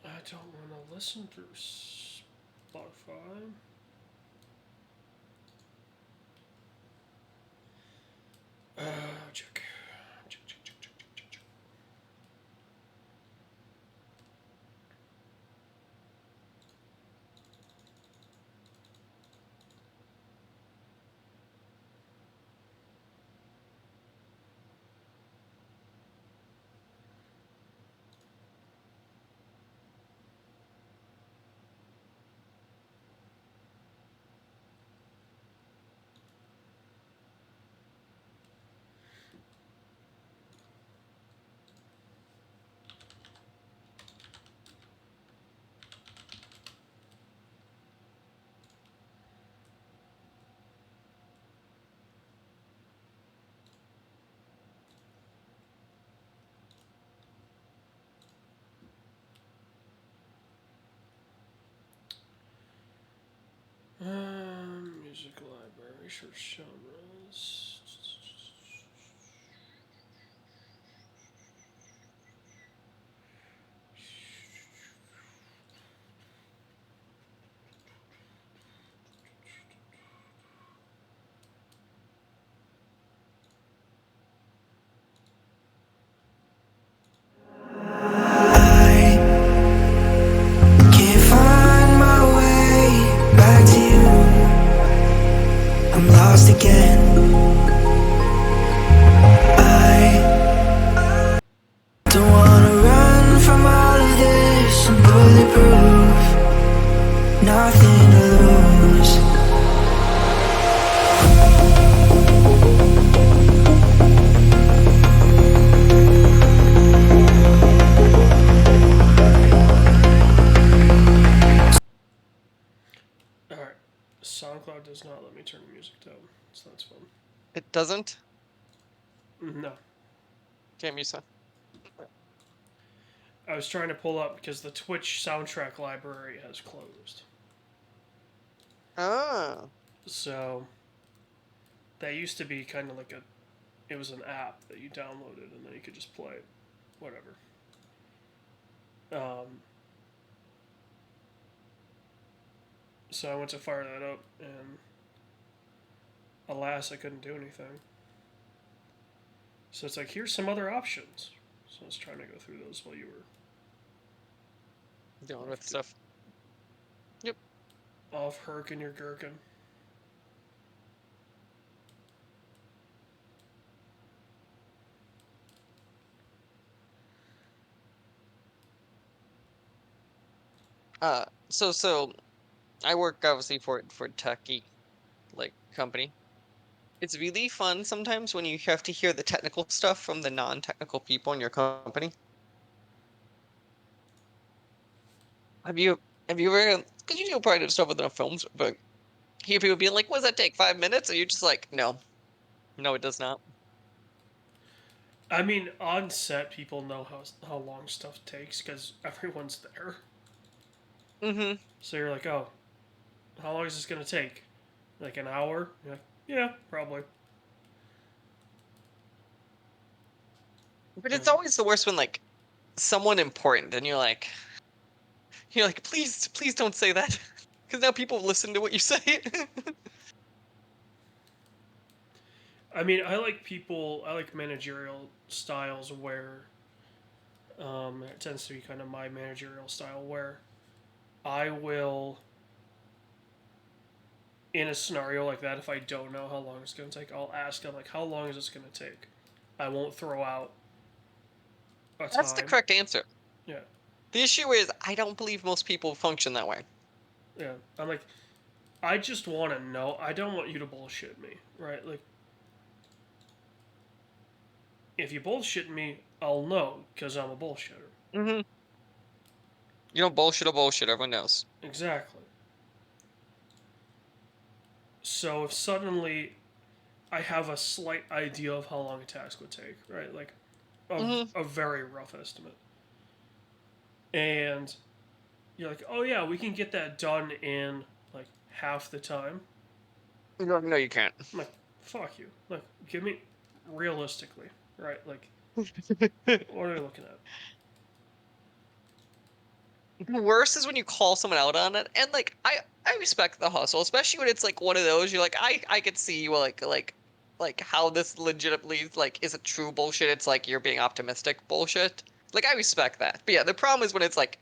I don't want to listen through Spotify. Check. Check, check, check, check, check, check. Music library, search genres. I can't find my way back to you. I'm lost again. I don't wanna run from all of this. I'm bulletproof, nothing to lose. Alright. SoundCloud does not let me turn the music down, so that's fun. It doesn't. No. Can't use that. I was trying to pull up because the Twitch soundtrack library has closed. Ah. So that used to be kind of like a, it was an app that you downloaded and then you could just play it, whatever. So I went to fire that up and alas, I couldn't do anything. So it's like, here's some other options. So I was trying to go through those while you were Dealing with stuff. Yep. off herking your gherkin. So I work obviously for a techie like company. It's really fun sometimes when you have to hear the technical stuff from the non-technical people in your company. Have you have you ever? Because you do probably do stuff with enough films, but hear people being like, "What does that take? 5 minutes?" And you're just like, "No, no, it does not." I mean, on set, people know how long stuff takes because everyone's there. Mm-hmm. So you're like, oh, how long is this gonna take? Like an hour? You're like, yeah, probably. But it's always the worst when like someone important and you're like, please, please don't say that, because now people listen to what you say. I mean, I like managerial styles where it tends to be kind of my managerial style where I will, in a scenario like that, if I don't know how long it's going to take, I'll ask them, like, how long is this going to take? I won't throw out a That's the time. correct answer. Yeah. The issue is I don't believe most people function that way. Yeah. I'm like, I just want to know. I don't want you to bullshit me, right? Like, if you bullshit me, I'll know because I'm a bullshitter. Mm-hmm. You don't bullshit a bullshit. Everyone knows. Exactly. So if suddenly I have a slight idea of how long a task would take, right? Like Mm-hmm. a very rough estimate. And you're like, oh yeah, we can get that done in like half the time. No, no, you can't. I'm like, fuck you. Like, give me realistically, right? Like, what are we looking at? The worst is when you call someone out on it, and like I respect the hustle, especially when it's like one of those. You're like I could see like how this legitimately like isn't true bullshit. It's like you're being optimistic bullshit. Like I respect that, but yeah, the problem is when it's like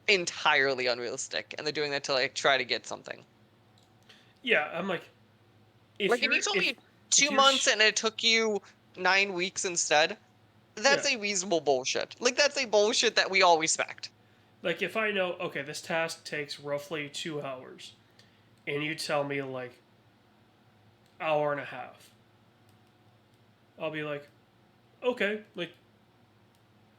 entirely unrealistic, and they're doing that to like try to get something. Yeah, I'm like, Like if you told me if 2 months and it took you 9 weeks instead, yeah, that's a reasonable bullshit. Like that's a bullshit that we all respect. like if I know, okay, this task takes roughly 2 hours, and you tell me like hour and a half, I'll be like, okay, like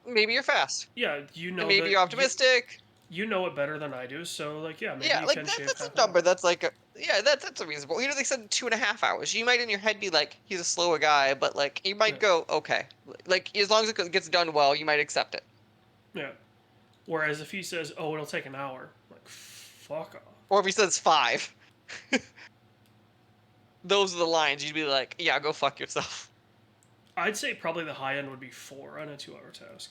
Maybe you're fast, yeah, and maybe you're optimistic. you know it better than I do, so like yeah, maybe Yeah, you like can shave that's a half an number hour. that's like yeah, that's a reasonable. They said 2.5 hours. You might in your head be like, he's a slower guy, but like you might Yeah, go, okay, like as long as it gets done well, you might accept it. yeah. Whereas if he says, oh, it'll take an hour, I'm like fuck off. Or if he says 5, those are the lines. You'd be like, yeah, go fuck yourself. I'd say probably the high end would be 4 on a 2 hour task.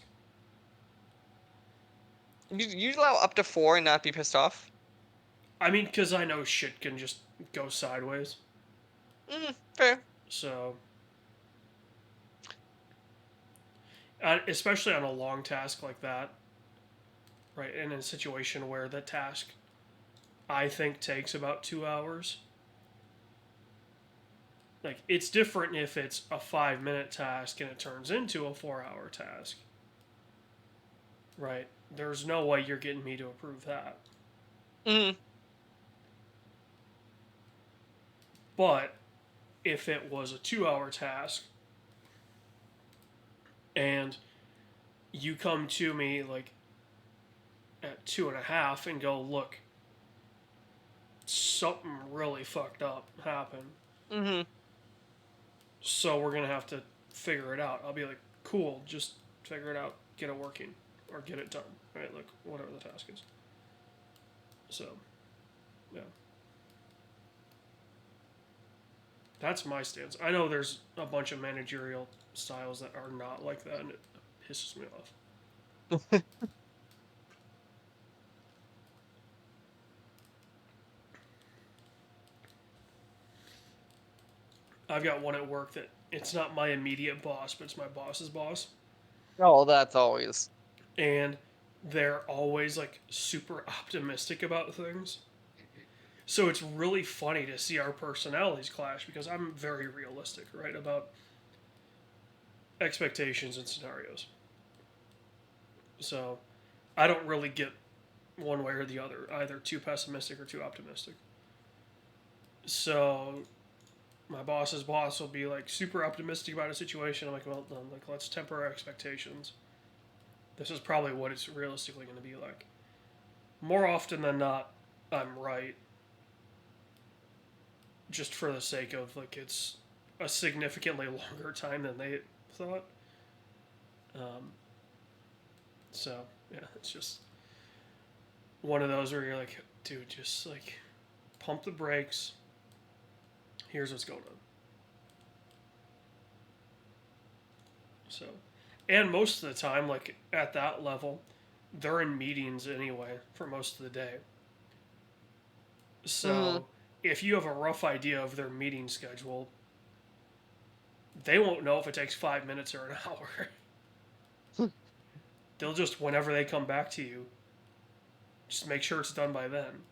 You allow up to 4 and not be pissed off. I mean, because I know shit can just go sideways. Fair. So, especially on a long task like that, right? And in a situation where the task I think takes about 2 hours. Like, it's different if it's a 5 minute task and it turns into a 4 hour task. Right? There's no way you're getting me to approve that. Mm. But if it was a 2 hour task and you come to me like at 2.5 and go, look, something really fucked up happened. Mm-hmm. So we're gonna have to figure it out. I'll be like, cool, just figure it out, get it working, or get it done, right? Like whatever the task is. So, yeah, that's my stance. I know there's a bunch of managerial styles that are not like that, and it pisses me off. I've got one at work that it's not my immediate boss, but it's my boss's boss, Oh, that's always. and they're always like super optimistic about things. So it's really funny to see our personalities clash because I'm very realistic, right, about expectations and scenarios. So I don't really get one way or the other, either too pessimistic or too optimistic. So my boss's boss will be like super optimistic about a situation. I'm like, well, then, like let's temper our expectations. This is probably what it's realistically going to be like. More often than not, I'm right. Just for the sake of like it's a significantly longer time than they thought. Um, so yeah, it's just one of those where you're like, dude, just like pump the brakes. Here's what's going on. So And most of the time, like at that level, they're in meetings anyway for most of the day. Mm-hmm. So if you have a rough idea of their meeting schedule, they won't know if it takes 5 minutes or an hour. They'll just, whenever they come back to you, just make sure it's done by then.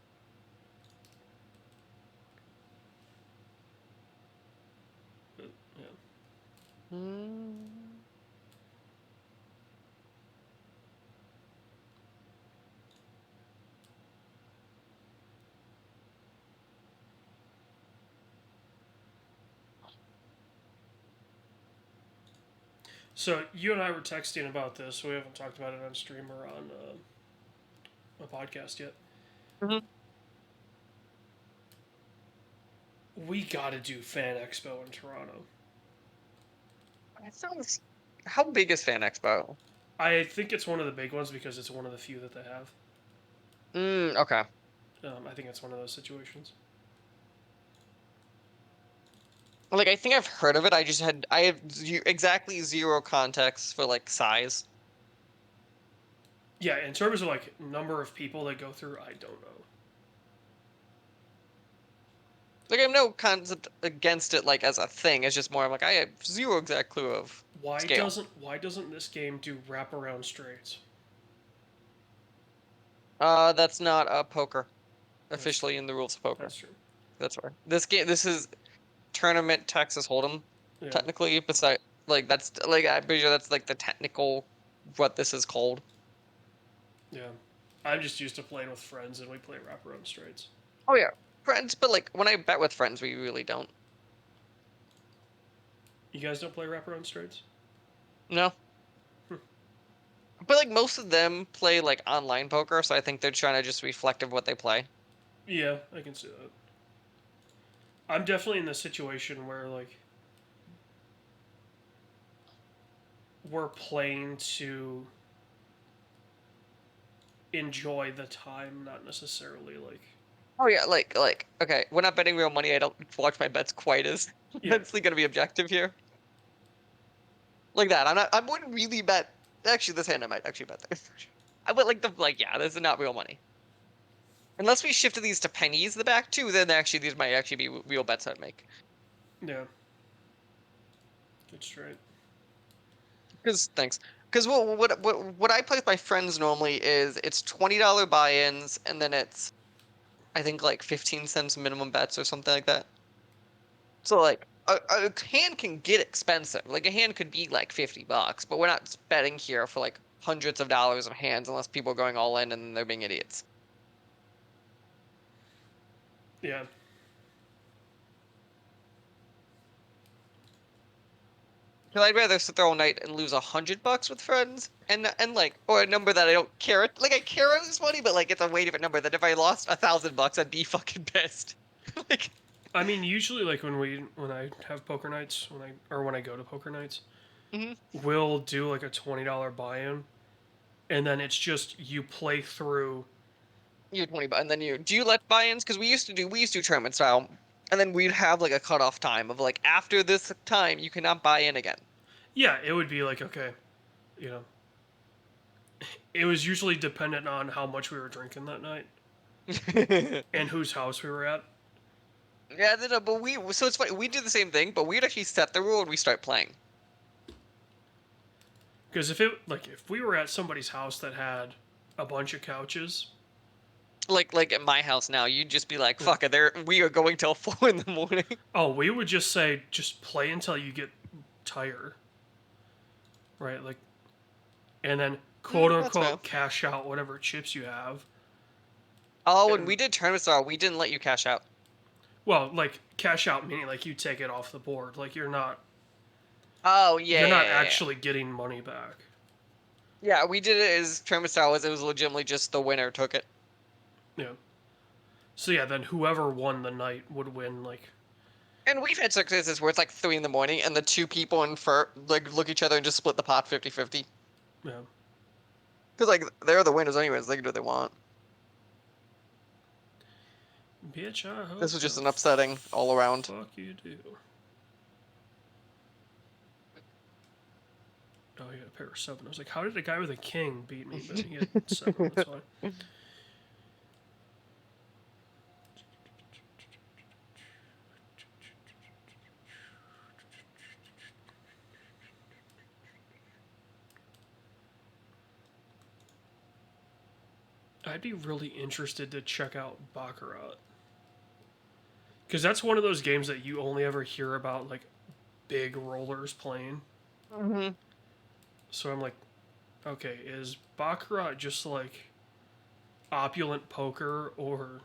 But, yeah. Mm. So you and I were texting about this. We haven't talked about it on stream or on a podcast yet. Mm-hmm. We got to do Fan Expo in Toronto. That sounds. How big is Fan Expo? I think it's one of the big ones because it's one of the few that they have. Okay. I think it's one of those situations. Like I think I've heard of it. I have exactly zero context for like size. Yeah, in terms of like number of people that go through, I don't know. Like I have no concept against it like as a thing. It's just more of like I have zero exact clue of scale. Why doesn't this game do wraparound straights? That's not a poker That's officially in the rules of poker. that's true. That's why this is tournament Texas Hold'em Yeah, technically. Beside like that's like I'm pretty sure that's like the technical what this is called. yeah. I'm just used to playing with friends, and we play wraparound straights. Oh yeah, friends. But like when I bet with friends, we really don't. You guys don't play wraparound straights? No. Hmm. But like most of them play like online poker, so I think they're trying to just reflect of what they play. Yeah, I can see that. I'm definitely in the situation where like we're playing to enjoy the time, not necessarily like Oh yeah, like okay, we're not betting real money. I don't watch my bets quite as yeah, intensely gonna be objective here. Like that. I wouldn't really bet actually this hand I might actually bet this. I would like yeah, this is not real money. Unless we shifted these to pennies in the back too, then actually these might actually be real bets I'd make. yeah. Good straight. Because thanks. Because what I play with my friends normally is it's $20 buy-ins and then it's I think like 15 cents minimum bets or something like that. So like a hand can get expensive. Like a hand could be like $50, but we're not betting here for like hundreds of dollars of hands unless people are going all in and they're being idiots. Yeah. Because I'd rather sit there all night and lose $100 with friends and like or a number that I don't care. Like I care I lose money, but like it's a way different number. That if I lost $1,000, I'd be fucking pissed. Like I mean, usually like when I have poker nights, when I go to poker nights, mhm. we'll do like a $20 buy-in, and then it's just you play through. You 20 bucks, and then you do you let buy-ins? Because we used to do tournament style, and then we'd have like a cutoff time of like after this time you cannot buy in again. Yeah, it would be like okay, you know. It was usually dependent on how much we were drinking that night and whose house we were at. Yeah, no, but so it's funny. We do the same thing, but we'd actually set the rule and we start playing. Because if we were at somebody's house that had a bunch of couches, Like at my house now, you'd just be like, "Fuck it, we are going till 4 in the morning." oh, we would just say just play until you get tired, right? Like, and then quote That's fair. unquote cash out whatever chips you have. Oh, when And, we did tournament style, we didn't let you cash out. well, like cash out meaning like you take it off the board. Like Oh yeah, you're not yeah, yeah, yeah. actually getting money back. Yeah, we did it as tournament style was it was legitimately just the winner took it. Yeah. So yeah, then whoever won the night would win. Like, And we've had successes where it's like 3 in the morning and the two people in like look at each other and just split the pot 50-50. yeah, Because like they're the winners anyways, they can do what they want. bitch. I hope This was just the an upsetting all around. fuck you do. Oh, he had a pair of 7. I was like, how did a guy with a king beat me? But he had 7. That's fine. I'd be really interested to check out Baccarat. Because that's one of those games that you only ever hear about, like, big rollers playing. Mm-hmm. So I'm like, okay, is Baccarat just like opulent poker, or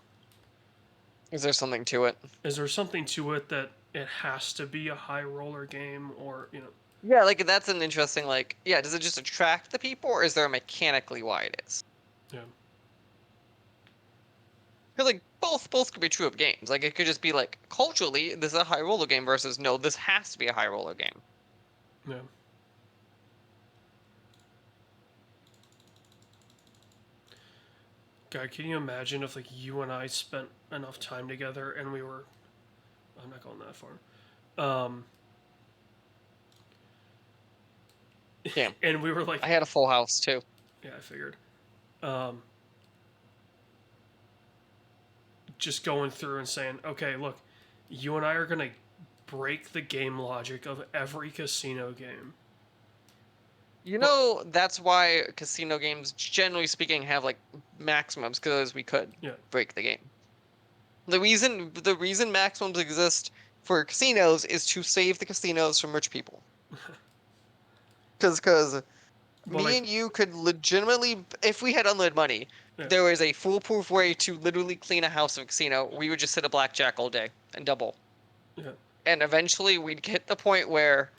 Is there something to it? is there something to it that it has to be a high roller game, or, Yeah, like that's an interesting like. Yeah, does it just attract the people, or is there a mechanically why it is? yeah, Because like both could be true of games. Like it could just be like culturally, this is a high roller game versus no, this has to be a high roller game. yeah. God, can you imagine if like you and I spent enough time together and we were, I'm not going that far, Damn, and we were like, I had a full house too. yeah, I figured, um, just going through and saying, okay, look, you and I are gonna break the game logic of every casino game. You But know, that's why casino games, generally speaking, have like maximums because we could yeah, break the game. The reason maximums exist for casinos is to save the casinos from rich people. Because but me like, and you could legitimately, if we had unlimited money, yeah, there was a foolproof way to literally clean a house of a casino. We would just sit at blackjack all day and double. yeah, And eventually we'd get the point where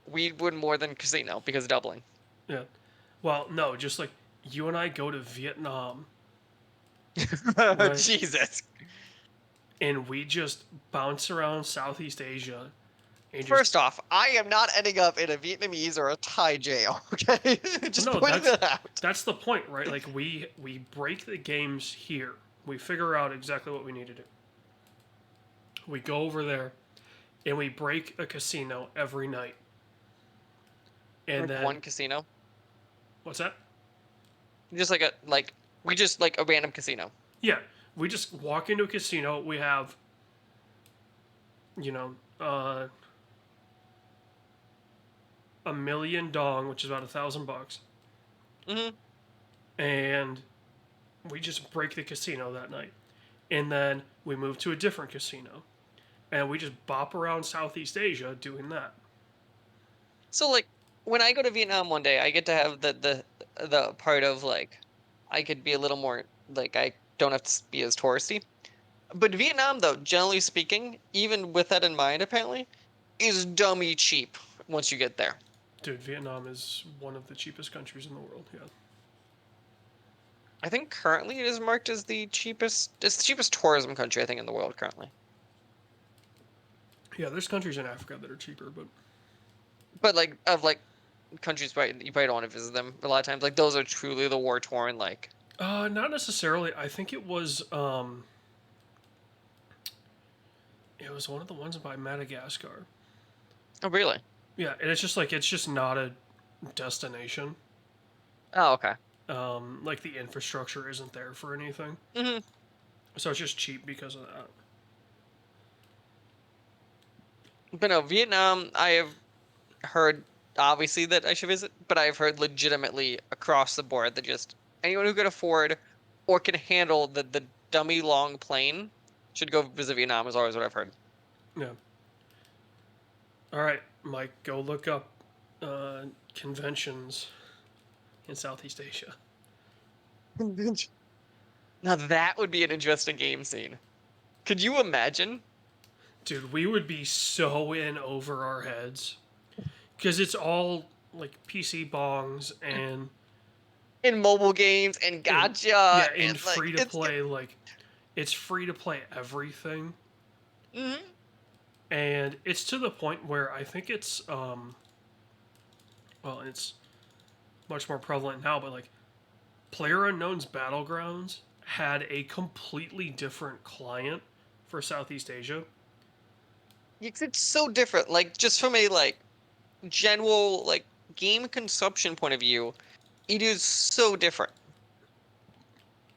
we'd win more than casino because of doubling. yeah. Well, no, just like you and I go to Vietnam, right? Jesus. And we just bounce around Southeast Asia and just First off, I am not ending up in a Vietnamese or a Thai jail, okay? Just no, pointing that out. that's the point, right? Like we break the games here. We figure out exactly what we need to do. We go over there and we break a casino every night. And Like then one casino. what's that? Just we just like a random casino. Yeah, we just walk into a casino. We have, you know, a million dong, which is about $1,000, Mm-hmm. and we just break the casino that night. And then we move to a different casino. And we just bop around Southeast Asia doing that. So like when I go to Vietnam one day, I get to have the part of like I could be a little more like I don't have to be as touristy. But Vietnam though, generally speaking, even with that in mind apparently, is dummy cheap once you get there. Dude, Vietnam is one of the cheapest countries in the world. Yeah. I think currently it is marked as it's the cheapest tourism country I think in the world currently. Yeah, there's countries in Africa that are cheaper, but But like of like countries you probably don't want to visit them a lot of times. Like those are truly the war torn like not necessarily. I think it was one of the ones by Madagascar. Oh really? Yeah, and it's just not a destination. Oh okay. Like the infrastructure isn't there for anything, Hmm. so it's just cheap because of that. But no, Vietnam I have heard obviously that I should visit, but I've heard legitimately across the board that just anyone who can afford or can handle the dummy long plane should go visit Vietnam is always what I've heard. Yeah. All right, Mike, go look up conventions in Southeast Asia. Now that would be an interesting game scene. Could you imagine? Dude, we would be so in over our heads because it's all like PC bongs and In mobile games and gotcha yeah, and and like free to play. Like it's free to play everything, Mhm. and it's to the point where I think it's well, it's much more prevalent now, but like PlayerUnknown's Battlegrounds had a completely different client for Southeast Asia. It's so different. Like just from a like general like game consumption point of view, it is so different.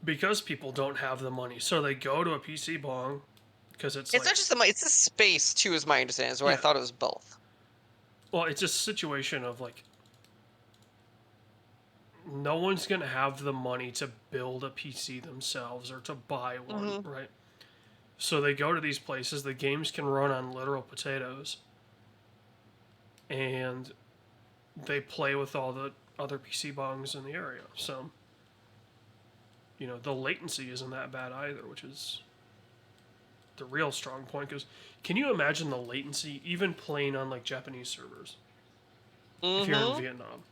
Because people don't have the money, so they go to a PC bong because it's It's like, not just the money; it's the space too, is my understanding. Is where I Yeah. thought it was both. well, it's a situation of like no one's gonna have the money to build a PC themselves or to buy one, right? So they go to these places. The games can run on literal potatoes, and they play with all the other PC bongs in the area. So, the latency isn't that bad either, which is the real strong point. Because can you imagine the latency even playing on like Japanese servers if you're in Vietnam?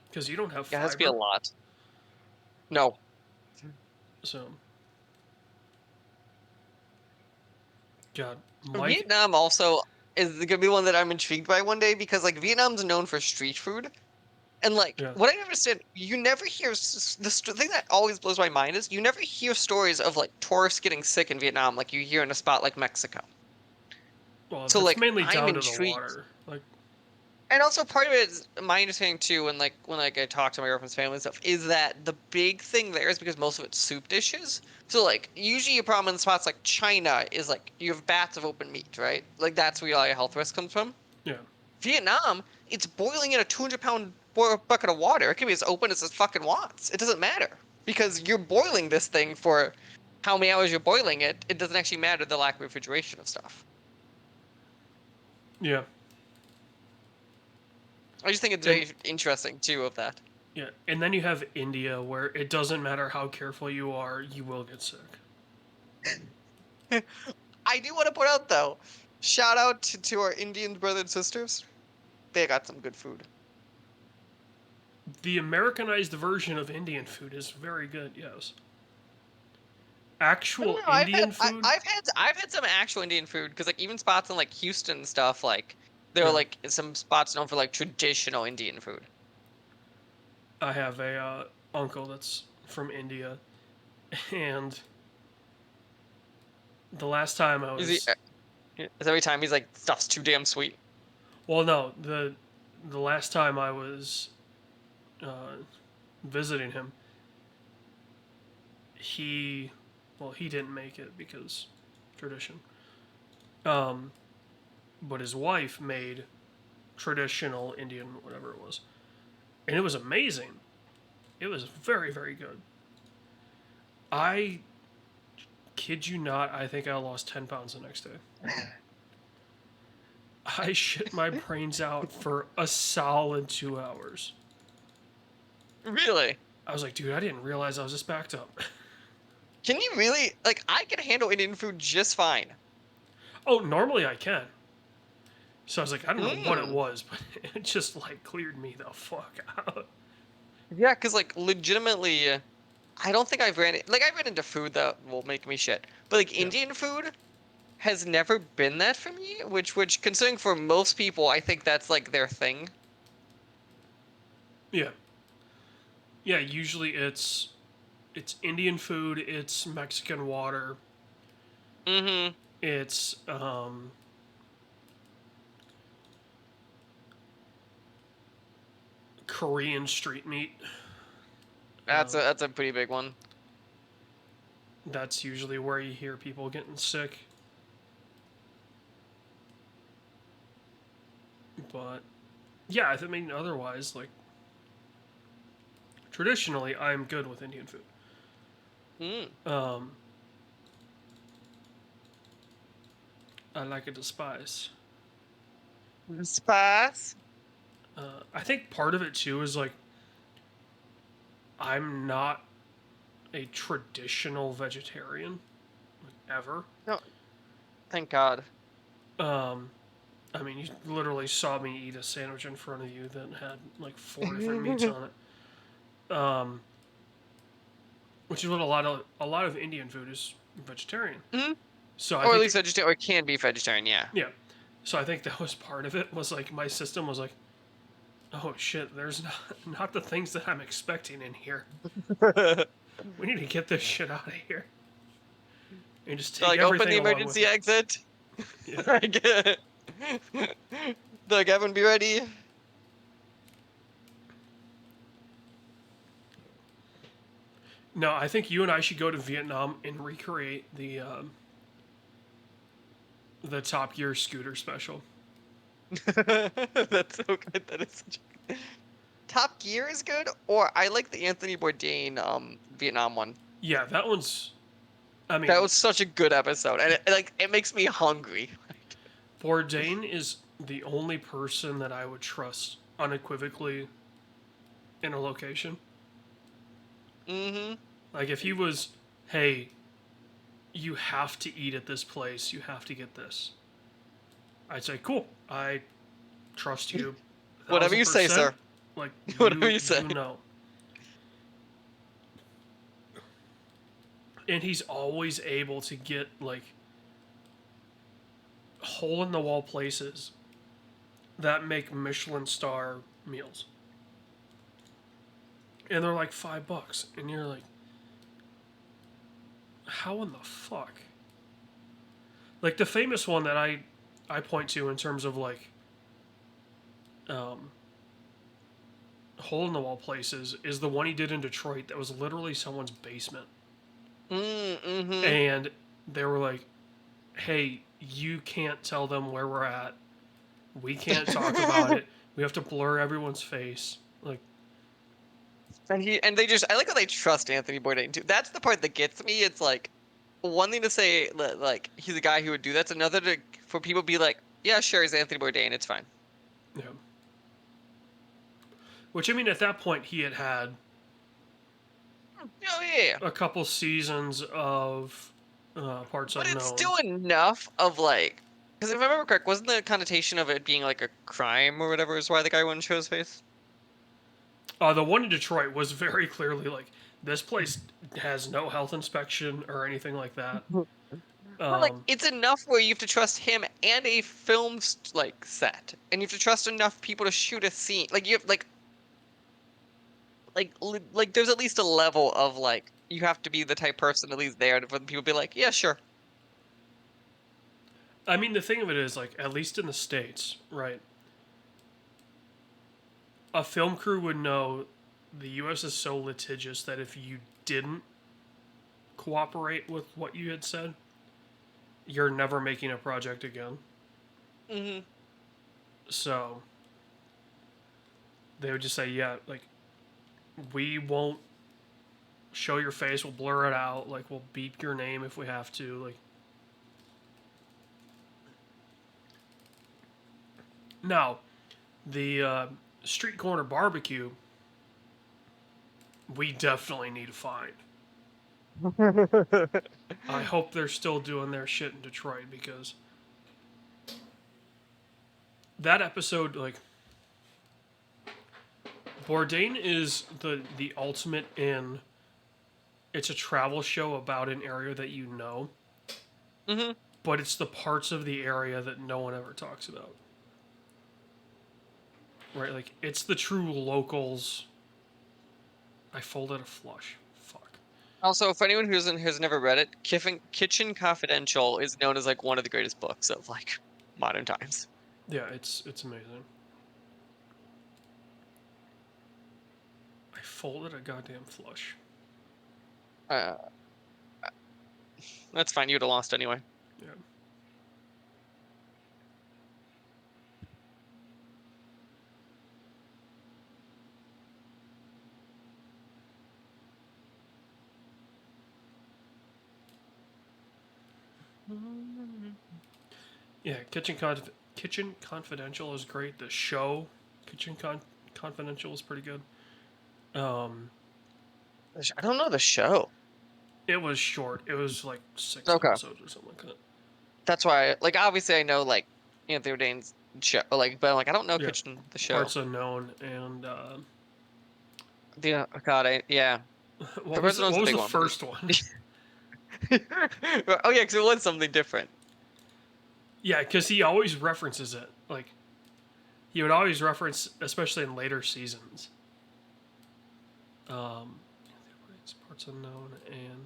Because you don't have Yeah, it fiber. has to be a lot. No. So, God, my Vietnam also is gonna be one that I'm intrigued by one day because like Vietnam's known for street food, and like Yeah. what I never understand, you never hear thing that always blows my mind is you never hear stories of like tourists getting sick in Vietnam like you hear in a spot like Mexico. well, So that's like mainly I'm down to the intrigued. water. Like, And also part of it is my understanding too, when I talk to my girlfriend's family and stuff, is that the big thing there is because most of it's soup dishes. So like usually a problem in spots like China is like you have bats of open meat, right? Like that's where all your health risk comes from. yeah, Vietnam, it's boiling in a 200-pound bucket of water. It can be as open as it fucking wants. It doesn't matter because you're boiling this thing for how many hours you're boiling it. It doesn't actually matter the lack of refrigeration of stuff. yeah, I just think it's And- very interesting too of that. yeah. And then you have India, where it doesn't matter how careful you are, you will get sick. I do want to point out though, shout out to our Indian brothers and sisters. They got some good food. The Americanized version of Indian food is very good. Yes. Actual No, Indian food. I've had some actual Indian food because like even spots in like Houston and stuff like there are Yeah. like some spots known for like traditional Indian food. I have a uncle that's from India, and the last time I Is was he? Is every time he's like stuff's too damn sweet. well, no, the last time I was visiting him, he didn't make it because tradition. But his wife made traditional Indian whatever it was, and it was amazing. It was very, very good. I kid you not, I think I lost 10 pounds the next day. I shit my brains out for a solid 2 hours. Really? I was like, dude, I didn't realize I was this backed up. Can you really like? I can handle Indian food just fine. Oh, normally I can. So I was like, I don't know what it Mm. was, but it just like cleared me the fuck out. Yeah, because like legitimately, I don't think I've ran it. Like I've ran into food that will make me shit, but like Yeah. Indian food has never been that for me. Which considering for most people, I think that's like their thing. Yeah. Yeah, usually it's Indian food, it's Mexican water, Mm-hmm. it's Korean street meat. That's a pretty big one. That's usually where you hear people getting sick. But yeah, I mean otherwise like traditionally I'm good with Indian food. Mm. I like it to spice. Spice. I think part of it too is like I'm not a traditional vegetarian like, ever. No, thank God. I mean, you literally saw me eat a sandwich in front of you that had like 4 different meats on it. Which is what a lot of Indian food is vegetarian. Mhm. So I Or at think least vegetarian, or can be vegetarian. Yeah. yeah. So I think that was part of it. Was like my system was like, oh shit, there's not the things that I'm expecting in here. We need to get this shit out of here. And just take Like everything open the along emergency with it. exit. Yeah. Like, like everyone be ready. No, I think you and I should go to Vietnam and recreate the Top Gear scooter special. That's so good. That is such a... Top Gear is good, or I like the Anthony Bourdain Vietnam one. Yeah, that one's. I That mean, was such a good episode, and it makes me hungry. Bourdain is the only person that I would trust unequivocally in a location. Mm-hmm. Like if he was, hey, you have to eat at this place, you have to get this. I'd say, cool, I trust you, Whatever you say, 1,000%. sir. Like Whatever you, you say. you know. And he's always able to get like hole in the wall places that make Michelin star meals. And they're like $5. And you're like, how in the fuck? Like the famous one that I point to in terms of like hole in the wall places is the one he did in Detroit that was literally someone's basement. Mm-hmm. And they were like, hey, you can't tell them where we're at. We can't talk about it. We have to blur everyone's face. Like, And they just, I like how they trust Anthony Bourdain too. That's the part that gets me. It's like one thing to say that, like, he's a guy who would do that. It's another for people to be like, yeah, sure, he's Anthony Bourdain. It's fine. yeah. Which I mean, at that point, he had Oh yeah. a couple seasons of parts But it's unknown. still enough of like, because if I remember correct, wasn't the connotation of it being like a crime or whatever is why the guy wouldn't show his face? The one in Detroit was very clearly like this place has no health inspection or anything like that. But like, it's enough where you have to trust him and a film like set, and you have to trust enough people to shoot a scene. Like you have like there's at least a level of like you have to be the type person at least there for people to be like, yeah, sure. I mean, the thing of it is, like, at least in the States, right? A film crew would know the U.S. is so litigious that if you didn't cooperate with what you had said, you're never making a project again. Mm-hmm. So they would just say, yeah, like, we won't show your face, we'll blur it out, like, we'll beep your name if we have to, like. Now, the street corner barbecue, we definitely need to find. I hope they're still doing their shit in Detroit because that episode, like, Bourdain is the ultimate in. It's a travel show about an area that you know, Mm-hmm. but it's the parts of the area that no one ever talks about. Right, like it's the true locals. I folded a flush. Fuck. Also, for anyone who's never read it, Kitchen Confidential is known as like one of the greatest books of like modern times. Yeah, it's amazing. I folded a goddamn flush. Uh, that's fine. You'd have lost anyway. Yeah. Yeah, Kitchen Confidential is great. The show Confidential is pretty good. I don't know the show. It was short. It was like 6 Okay. episodes or something like that. That's why, like, obviously I know like Anthony Bourdain's show, like, but like I don't know Yeah. Kitchen the show. Parts Unknown and Yeah, God, yeah. what Parts was Unknown's the big one. first one? Oh yeah, because it was something different. Yeah, because he always references it. Like he would always reference, especially in later seasons. It's Parts Unknown and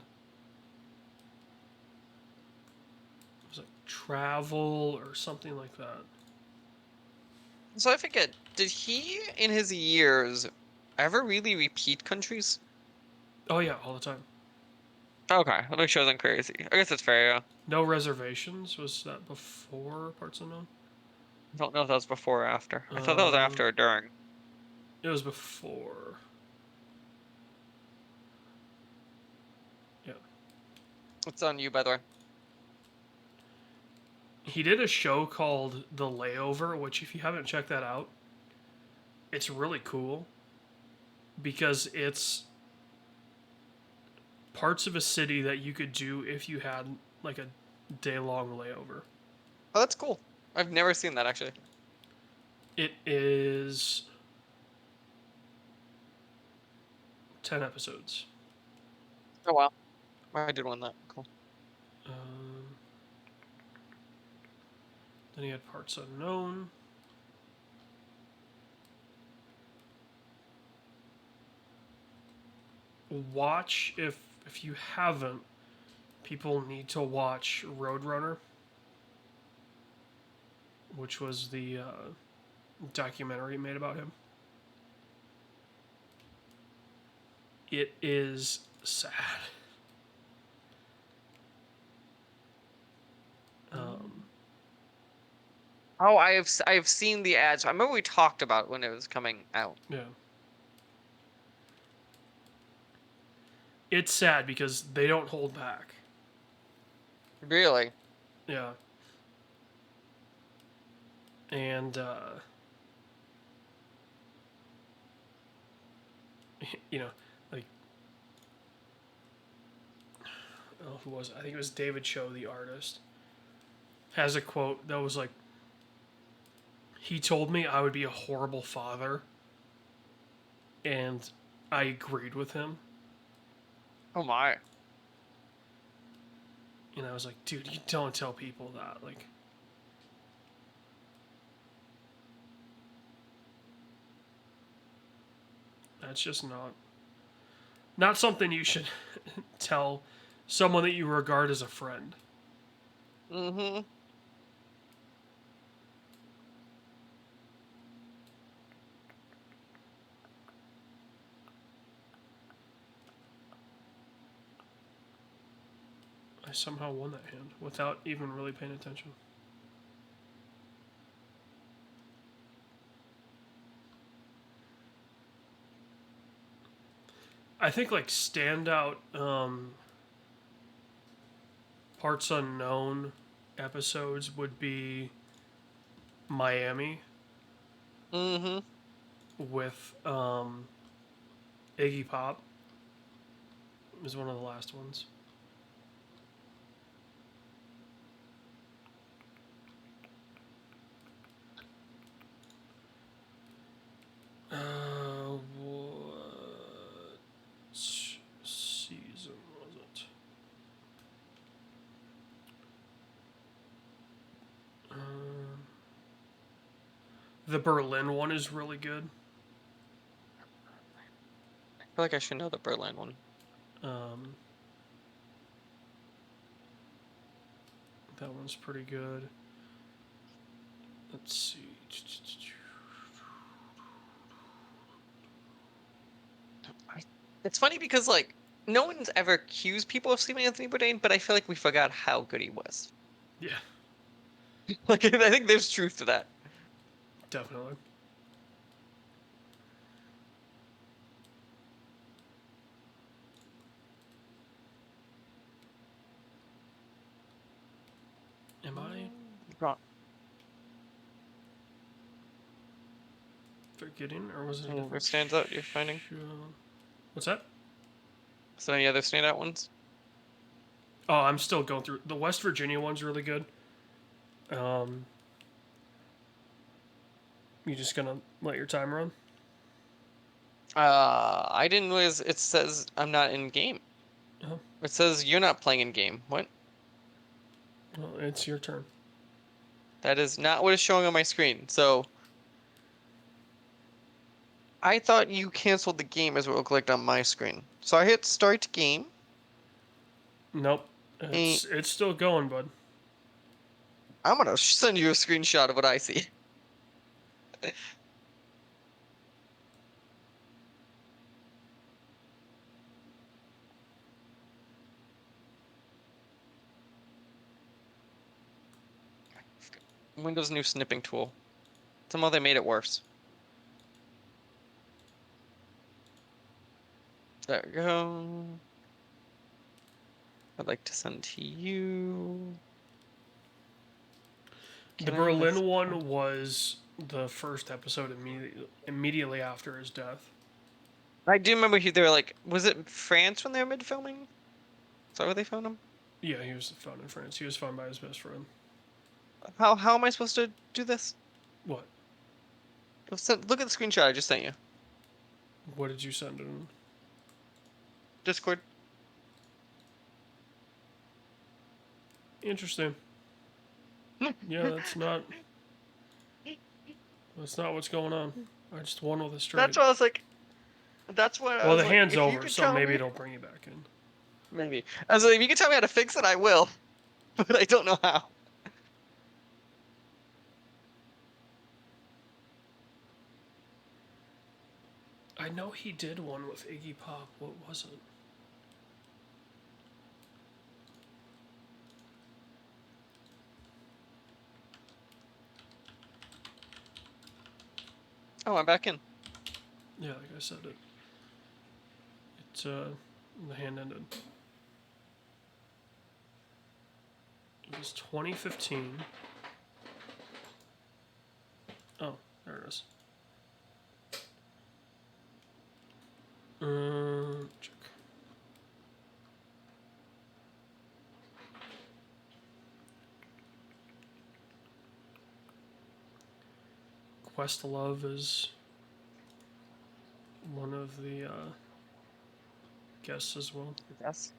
it was like travel or something like that. So I forget, did he in his years ever really repeat countries? Oh yeah, all the time. Okay, that makes sure I'm crazy. I guess it's fair, yeah. No reservations. Was that before Parts Unknown? I don't know if that was before or after. I thought that was after or during. It was before. Yeah. It's on you, by the way. He did a show called The Layover, which if you haven't checked that out, it's really cool because it's parts of a city that you could do if you had like a day-long layover. Oh, that's cool. I've never seen that actually. It is 10 episodes. Oh wow. I did want that. Cool. Um, then he had Parts Unknown. Watch if you haven't. People need to watch Roadrunner, which was the documentary made about him. It is sad. Oh, I've seen the ads. I remember we talked about it when it was coming out. Yeah. It's sad because they don't hold back. Really? Yeah. And, you know, like, oh, who was it? I think it was David Cho, the artist, has a quote that was like, he told me I would be a horrible father, and I agreed with him. Oh my. And I was like, dude, you don't tell people that. Like, that's just not something you should tell someone that you regard as a friend. Mm-hmm. I somehow won that hand without even really paying attention. I think like standout Parts Unknown episodes would be Miami Mm-hmm. with Iggy Pop is one of the last ones. What season was it? The Berlin one is really good. I feel like I should know the Berlin one. That one's pretty good. Let's see. It's funny because like no one's ever accused people of sleeping Anthony Bourdain, but I feel like we forgot how good he was. Yeah, Like I think there's truth to that. definitely. Am I Wrong. forgetting, or was it a Any other different stands out you're finding? show? What's that? Is there any other standout ones? Oh, I'm still going through. The West Virginia one's really good. You just gonna let your time run? I didn't realize it says I'm not in game. Oh, It says you're not playing in game. What? well, it's your turn. That is not what is showing on my screen. So I thought you canceled the game as what it looked like on my screen. So I hit start game. Nope. Eh. It's still going, bud. I'm gonna send you a screenshot of what I see. Windows' new snipping tool. Somehow they made it worse. There we go. I'd like to send to you. The Can I Berlin miss- one was the first episode immediately after his death. I do remember they were like, was it France when they were mid filming? Is that where they found him? Yeah, he was found in France. He was found by his best friend. How am I supposed to do this? What? Look at the screenshot I just sent you. What did you send him? Discord. Interesting. Yeah, that's not what's going on. I just won with a straight. That's what I was like. That's what I Well, was the like, hand's if you over, could so tell maybe me- it'll bring you back in. Maybe. I was like, if you can tell me how to fix it, I will. But I don't know how. I know he did one with Iggy Pop. What was it? Oh, I'm back in. Yeah, like I said, it's the hand ended. It was 2015. Oh, there it is. Check. Questlove is one of the guests as well. Yes.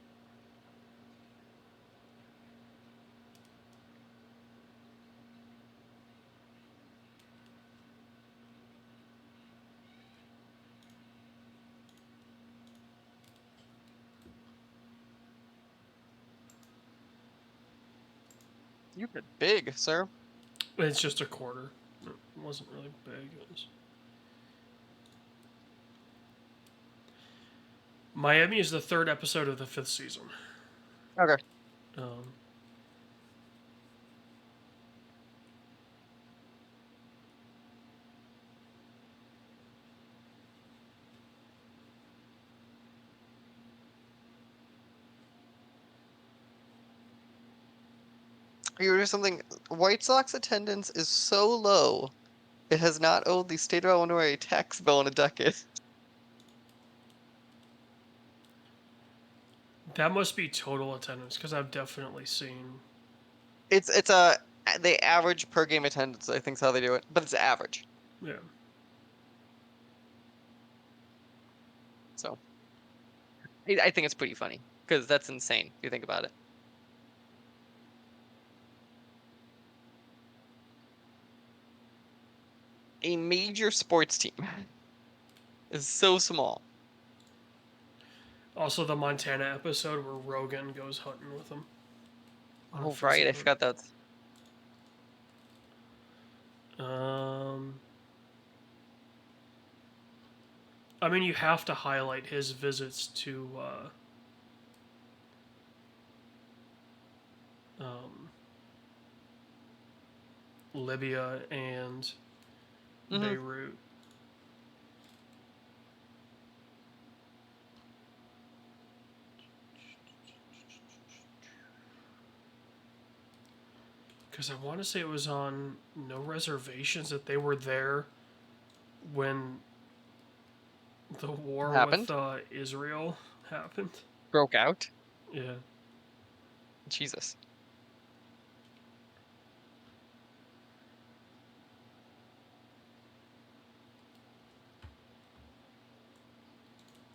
You did big, sir. It's just a quarter. It wasn't really big. It was... Miami is the third episode of the 5th season. Okay. Um, Here's something. White Sox attendance is so low, it has not owed the state of Illinois a tax bill in a decade. that must be total attendance because I've definitely seen. It's they average per game attendance. I think is how they do it, but it's average. Yeah. So I think it's pretty funny because that's insane if you think about it. A major sports team is so small. Also, the Montana episode where Rogan goes hunting with him. on a Oh fishing right, I boat. forgot that. I mean, you have to highlight his visits to Libya and Beirut. Because I want to say it was on No Reservations that they were there when the war Happened? with Israel happened. Broke out. Yeah. Jesus.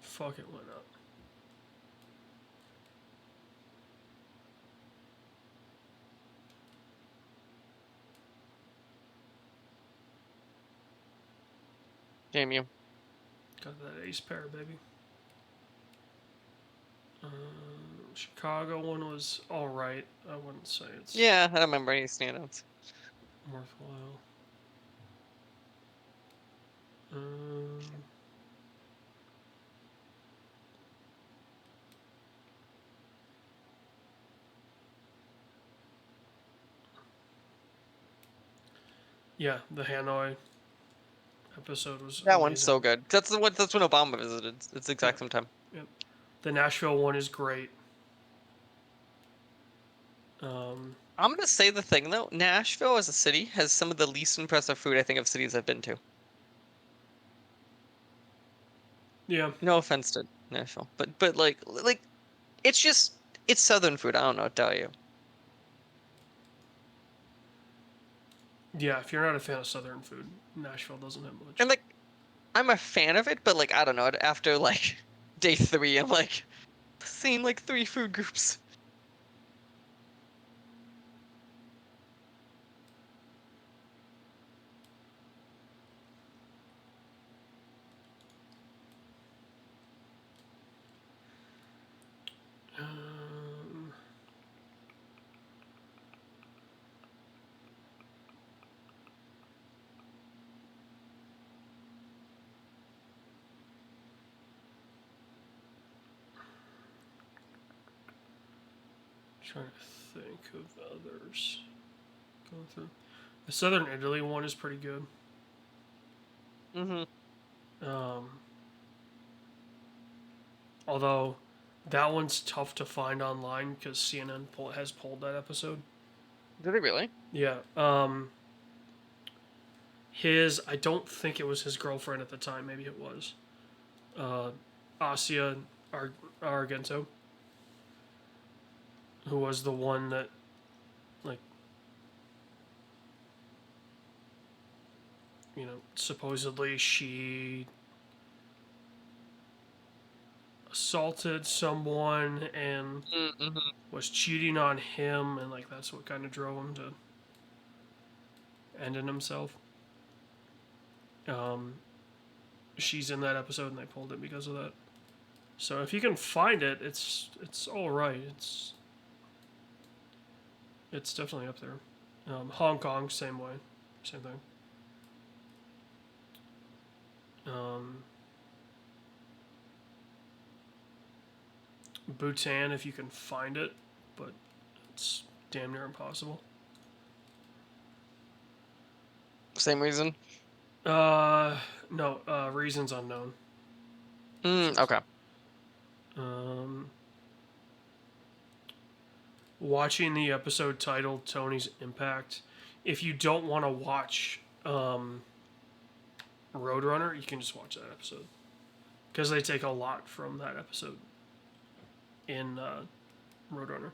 Fuck, it went up. Damn you. Got that ace pair, baby. Chicago one was alright. I wouldn't say it's Yeah, I don't remember any standouts. worthwhile. Um, Yeah, the Hanoi episode was That amazing. one's so good. That's when Obama visited. It's the exact same time. Yep. The Nashville one is great. Um, I'm gonna say the thing though, Nashville as a city has some of the least impressive food I think of cities I've been to. yeah, No offense to Nashville, but like it's just it's Southern food. I don't know what to tell you. yeah. If you're not a fan of Southern food, Nashville doesn't have much. And like I'm a fan of it, but like I don't know. After like day 3, I'm like seeing like 3 food groups. Um, trying to think of others. Going through. The Southern Italy one is pretty good. Mm-hmm. Um, although that one's tough to find online because CNN has pulled that episode. Did they really? Yeah. I don't think it was his girlfriend at the time. Maybe it was. Asia Argento, who was the one that, like, supposedly she assaulted someone and Mm-hmm. was cheating on him, and like that's what kind of drove him to ending himself. Um, she's in that episode, and they pulled it because of that. So if you can find it, it's all right. It's definitely up there. Hong Kong, same way, same thing. Um, Bhutan, if you can find it, but it's damn near impossible. Same reason. No, reasons unknown. Okay. Um, watching the episode titled Tony's Impact. If you don't want to watch Roadrunner, you can just watch that episode because they take a lot from that episode in Roadrunner.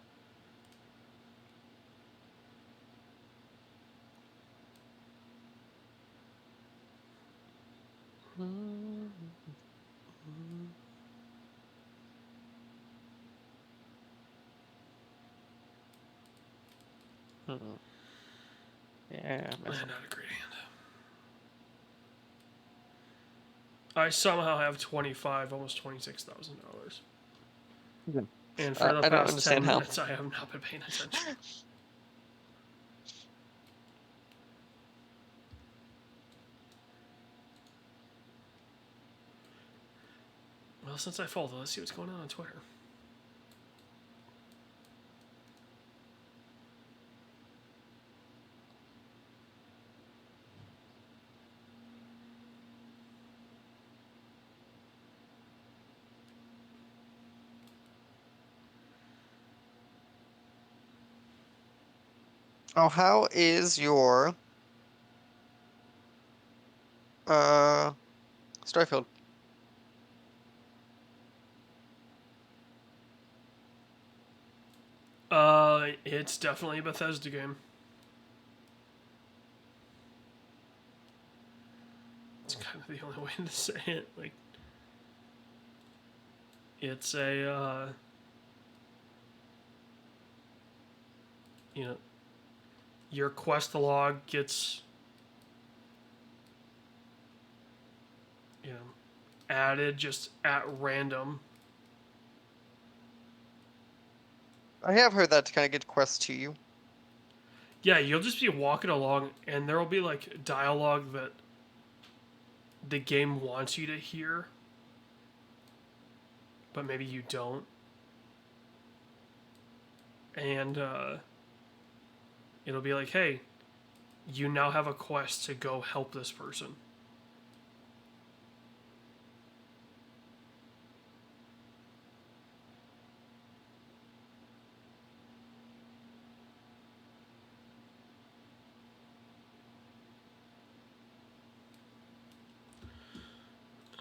Yeah. Not a great hand. I somehow have almost $26,000. And for the I don't past understand 10 how. minutes, I have not been paying attention. Well, since I followed, let's see what's going on Twitter. Oh, how is your Starfield? It's definitely a Bethesda game. It's kind of the only way to say it. Like, it's a, your quest log gets, added just at random. I have heard that to kind of get quests to you. Yeah, you'll just be walking along, and there will be like dialogue that the game wants you to hear, but maybe you don't. And it'll be like, hey, you now have a quest to go help this person.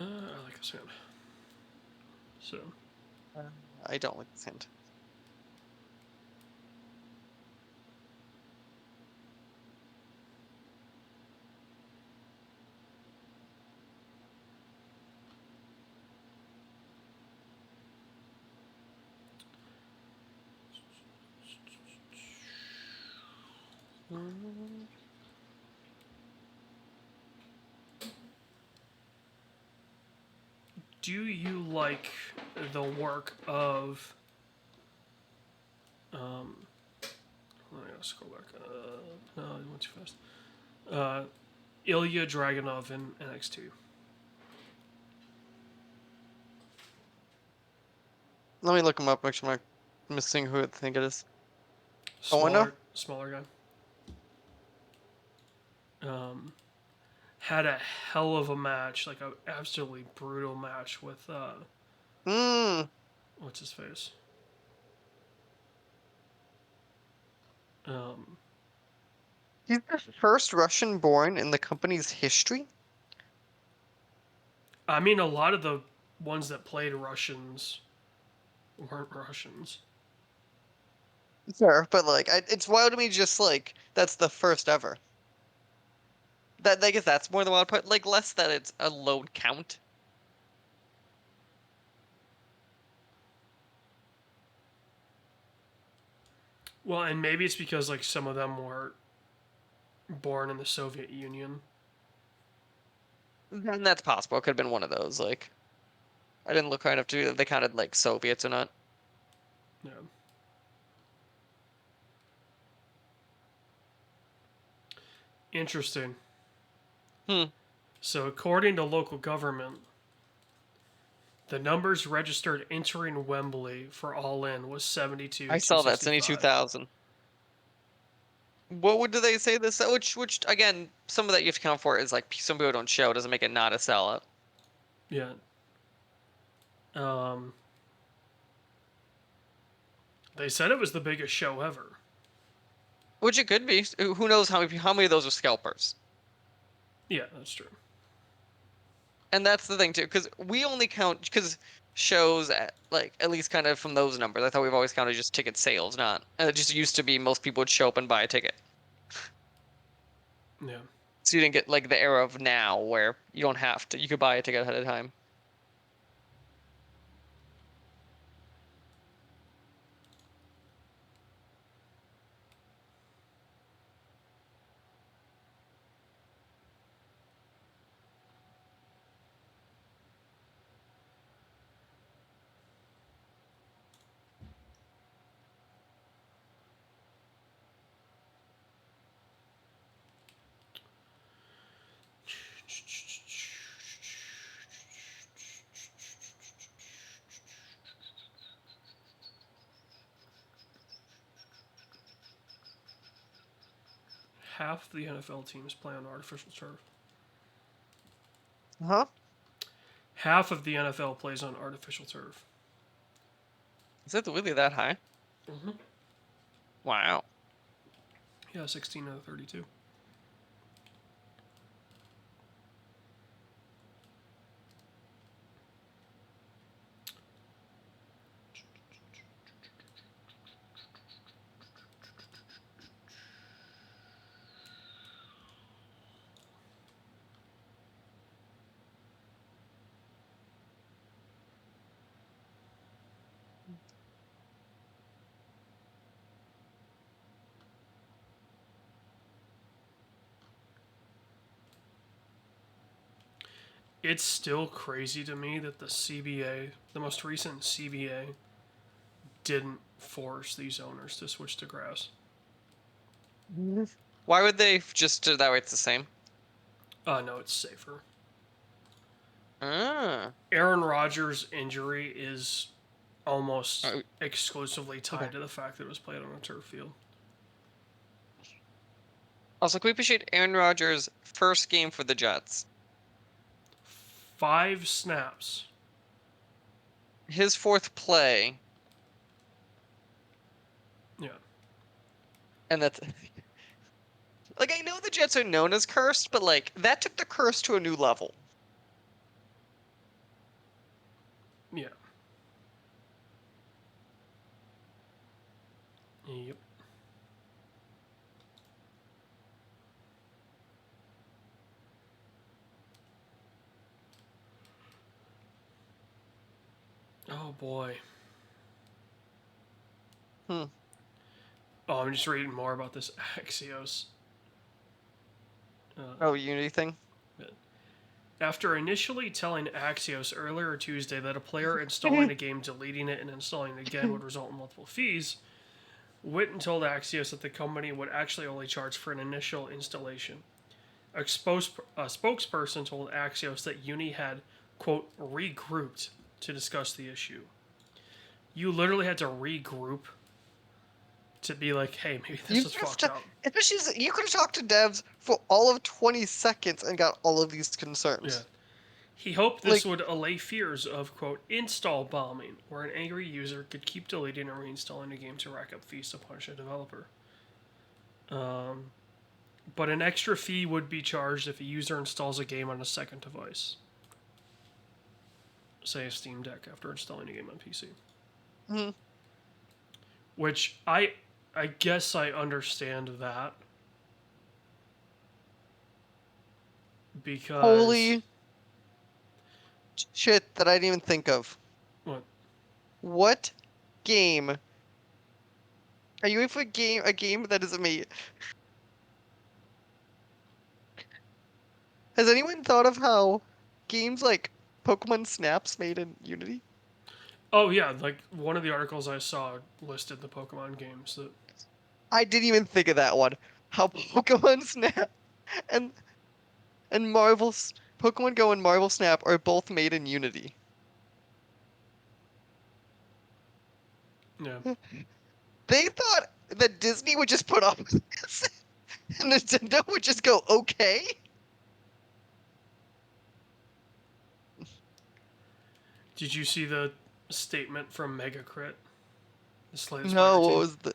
I like this hand. So, I don't like this hint. do you like the work of? Let me scroll back. No, I went too fast. Ilya Dragunov in NX2. Let me look him up. Make sure I'm not missing who I think it is. Smaller guy. Had a hell of a match, like an absolutely brutal match with what's his face? He's the first Russian born in the company's history? I mean, a lot of the ones that played Russians weren't Russians. Sure, but like, it's wild to me just like, that's the first ever. That I guess that's more than wild part. Like, less that it's a load count. Well, and maybe it's because like some of them were born in the Soviet Union. And that's possible. It could have been one of those. Like, I didn't look hard enough to do that they counted like Soviets or not. Yeah. Interesting. So, according to local government, the numbers registered entering Wembley for All In was 72. I saw that 72,000. What would do they say this? Which again, some of that you have to count for is like some people don't show. Doesn't make it not a sellout. Yeah. They said it was the biggest show ever. Which it could be. Who knows how many of those are scalpers? Yeah, that's true. And that's the thing too, because we only count because shows at least kind of from those numbers. I thought we've always counted just ticket sales, not. And it just used to be most people would show up and buy a ticket. Yeah. So you didn't get like the era of now where you don't have to. You could buy a ticket ahead of time. Half the NFL teams play on artificial turf. Huh? Half of the NFL plays on artificial turf. Is it really that high? Mm-hmm. Wow. Yeah, 16 out of 32. It's still crazy to me that the CBA, the most recent CBA, didn't force these owners to switch to grass. Why would they just do that way? It's the same. No, it's safer. Ah. Aaron Rodgers' injury is almost Oh, exclusively tied okay. to the fact that it was played on a turf field. Also, can we appreciate Aaron Rodgers' first game for the Jets? 5 snaps. His fourth play, Yeah. and that's like I know the Jets are known as cursed, but like that took the curse to a new level. Yeah. Yep. Oh boy. Hmm. Oh, I'm just reading more about this Axios. Oh, Unity thing. After initially telling Axios earlier Tuesday that a player installing a game, deleting it, and installing it again would result in multiple fees, Witten told Axios that the company would actually only charge for an initial installation. A spokesperson told Axios that Uni had, quote, regrouped to discuss the issue. You literally had to regroup to be like, hey, maybe this is fucked up. Especially you could have talked to devs for all of 20 seconds and got all of these concerns. Yeah. He hoped this Like- would allay fears of, quote, install bombing, where an angry user could keep deleting or reinstalling a game to rack up fees to punish a developer. But an extra fee would be charged if a user installs a game on a second device. Say a Steam Deck after installing a game on PC. Mhm. Which I guess I understand that. Because Holy shit that I didn't even think of. what? What game? Are you waiting for a game that isn't me? Has anyone thought of how games like Pokemon Snap's made in Unity? Oh yeah, like one of the articles I saw listed the Pokemon games that I didn't even think of that one. How Pokemon Snap and Pokemon Go and Marvel Snap are both made in Unity. yeah. They thought that Disney would just put up with this and Nintendo would just go, okay? Did you see the statement from Megacrit? The latest No, player what team? was the...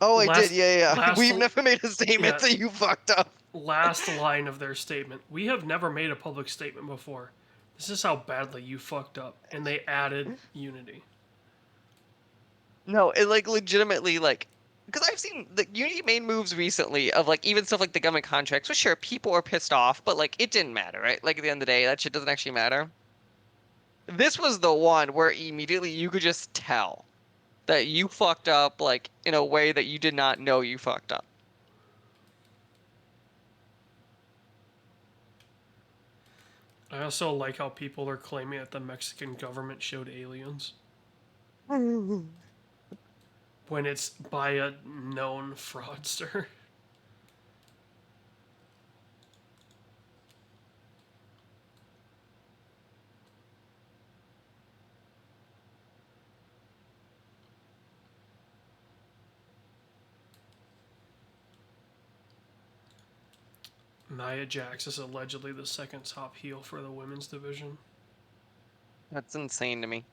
Oh, I Last- did, yeah. last We've l- never made a statement yeah. that you fucked up. Last line of their statement. We have never made a public statement before. This is how badly you fucked up. And they added Unity. No, it like legitimately like because I've seen the Unity made moves recently of like even stuff like the government contracts. Well, sure, people are pissed off, but like it didn't matter, right? Like at the end of the day, that shit doesn't actually matter. This was the one where immediately you could just tell that you fucked up like in a way that you did not know you fucked up. I also like how people are claiming that the Mexican government showed aliens when it's by a known fraudster. Nia Jax is allegedly the second top heel for the women's division. That's insane to me.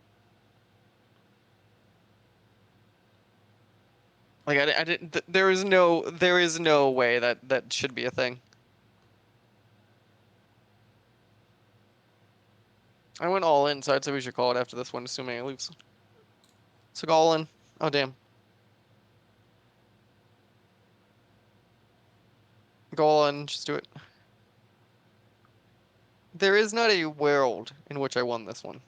Like I didn't. There is no way that should be a thing. I went all in, so I'd say we should call it after this one, assuming I lose. So go all in. Oh damn. Go all in. Just do it. There is not a world in which I won this one.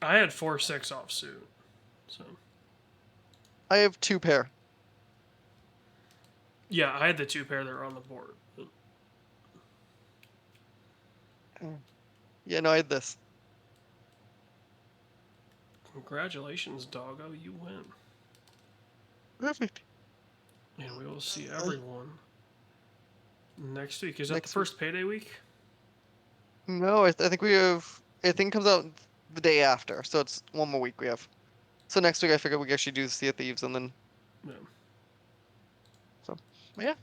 I had 4-6 offsuit. So I have 2 pair. yeah, I had the 2 pair that were on the board. Yeah, no, I had this. Congratulations, doggo, you win. Perfect. And we will see everyone next week. Is that Next the first payday week? No, I think we have. I think it comes out the day after, so it's one more week we have. So next week I figure we actually do Sea of Thieves and then Yeah. So, yeah.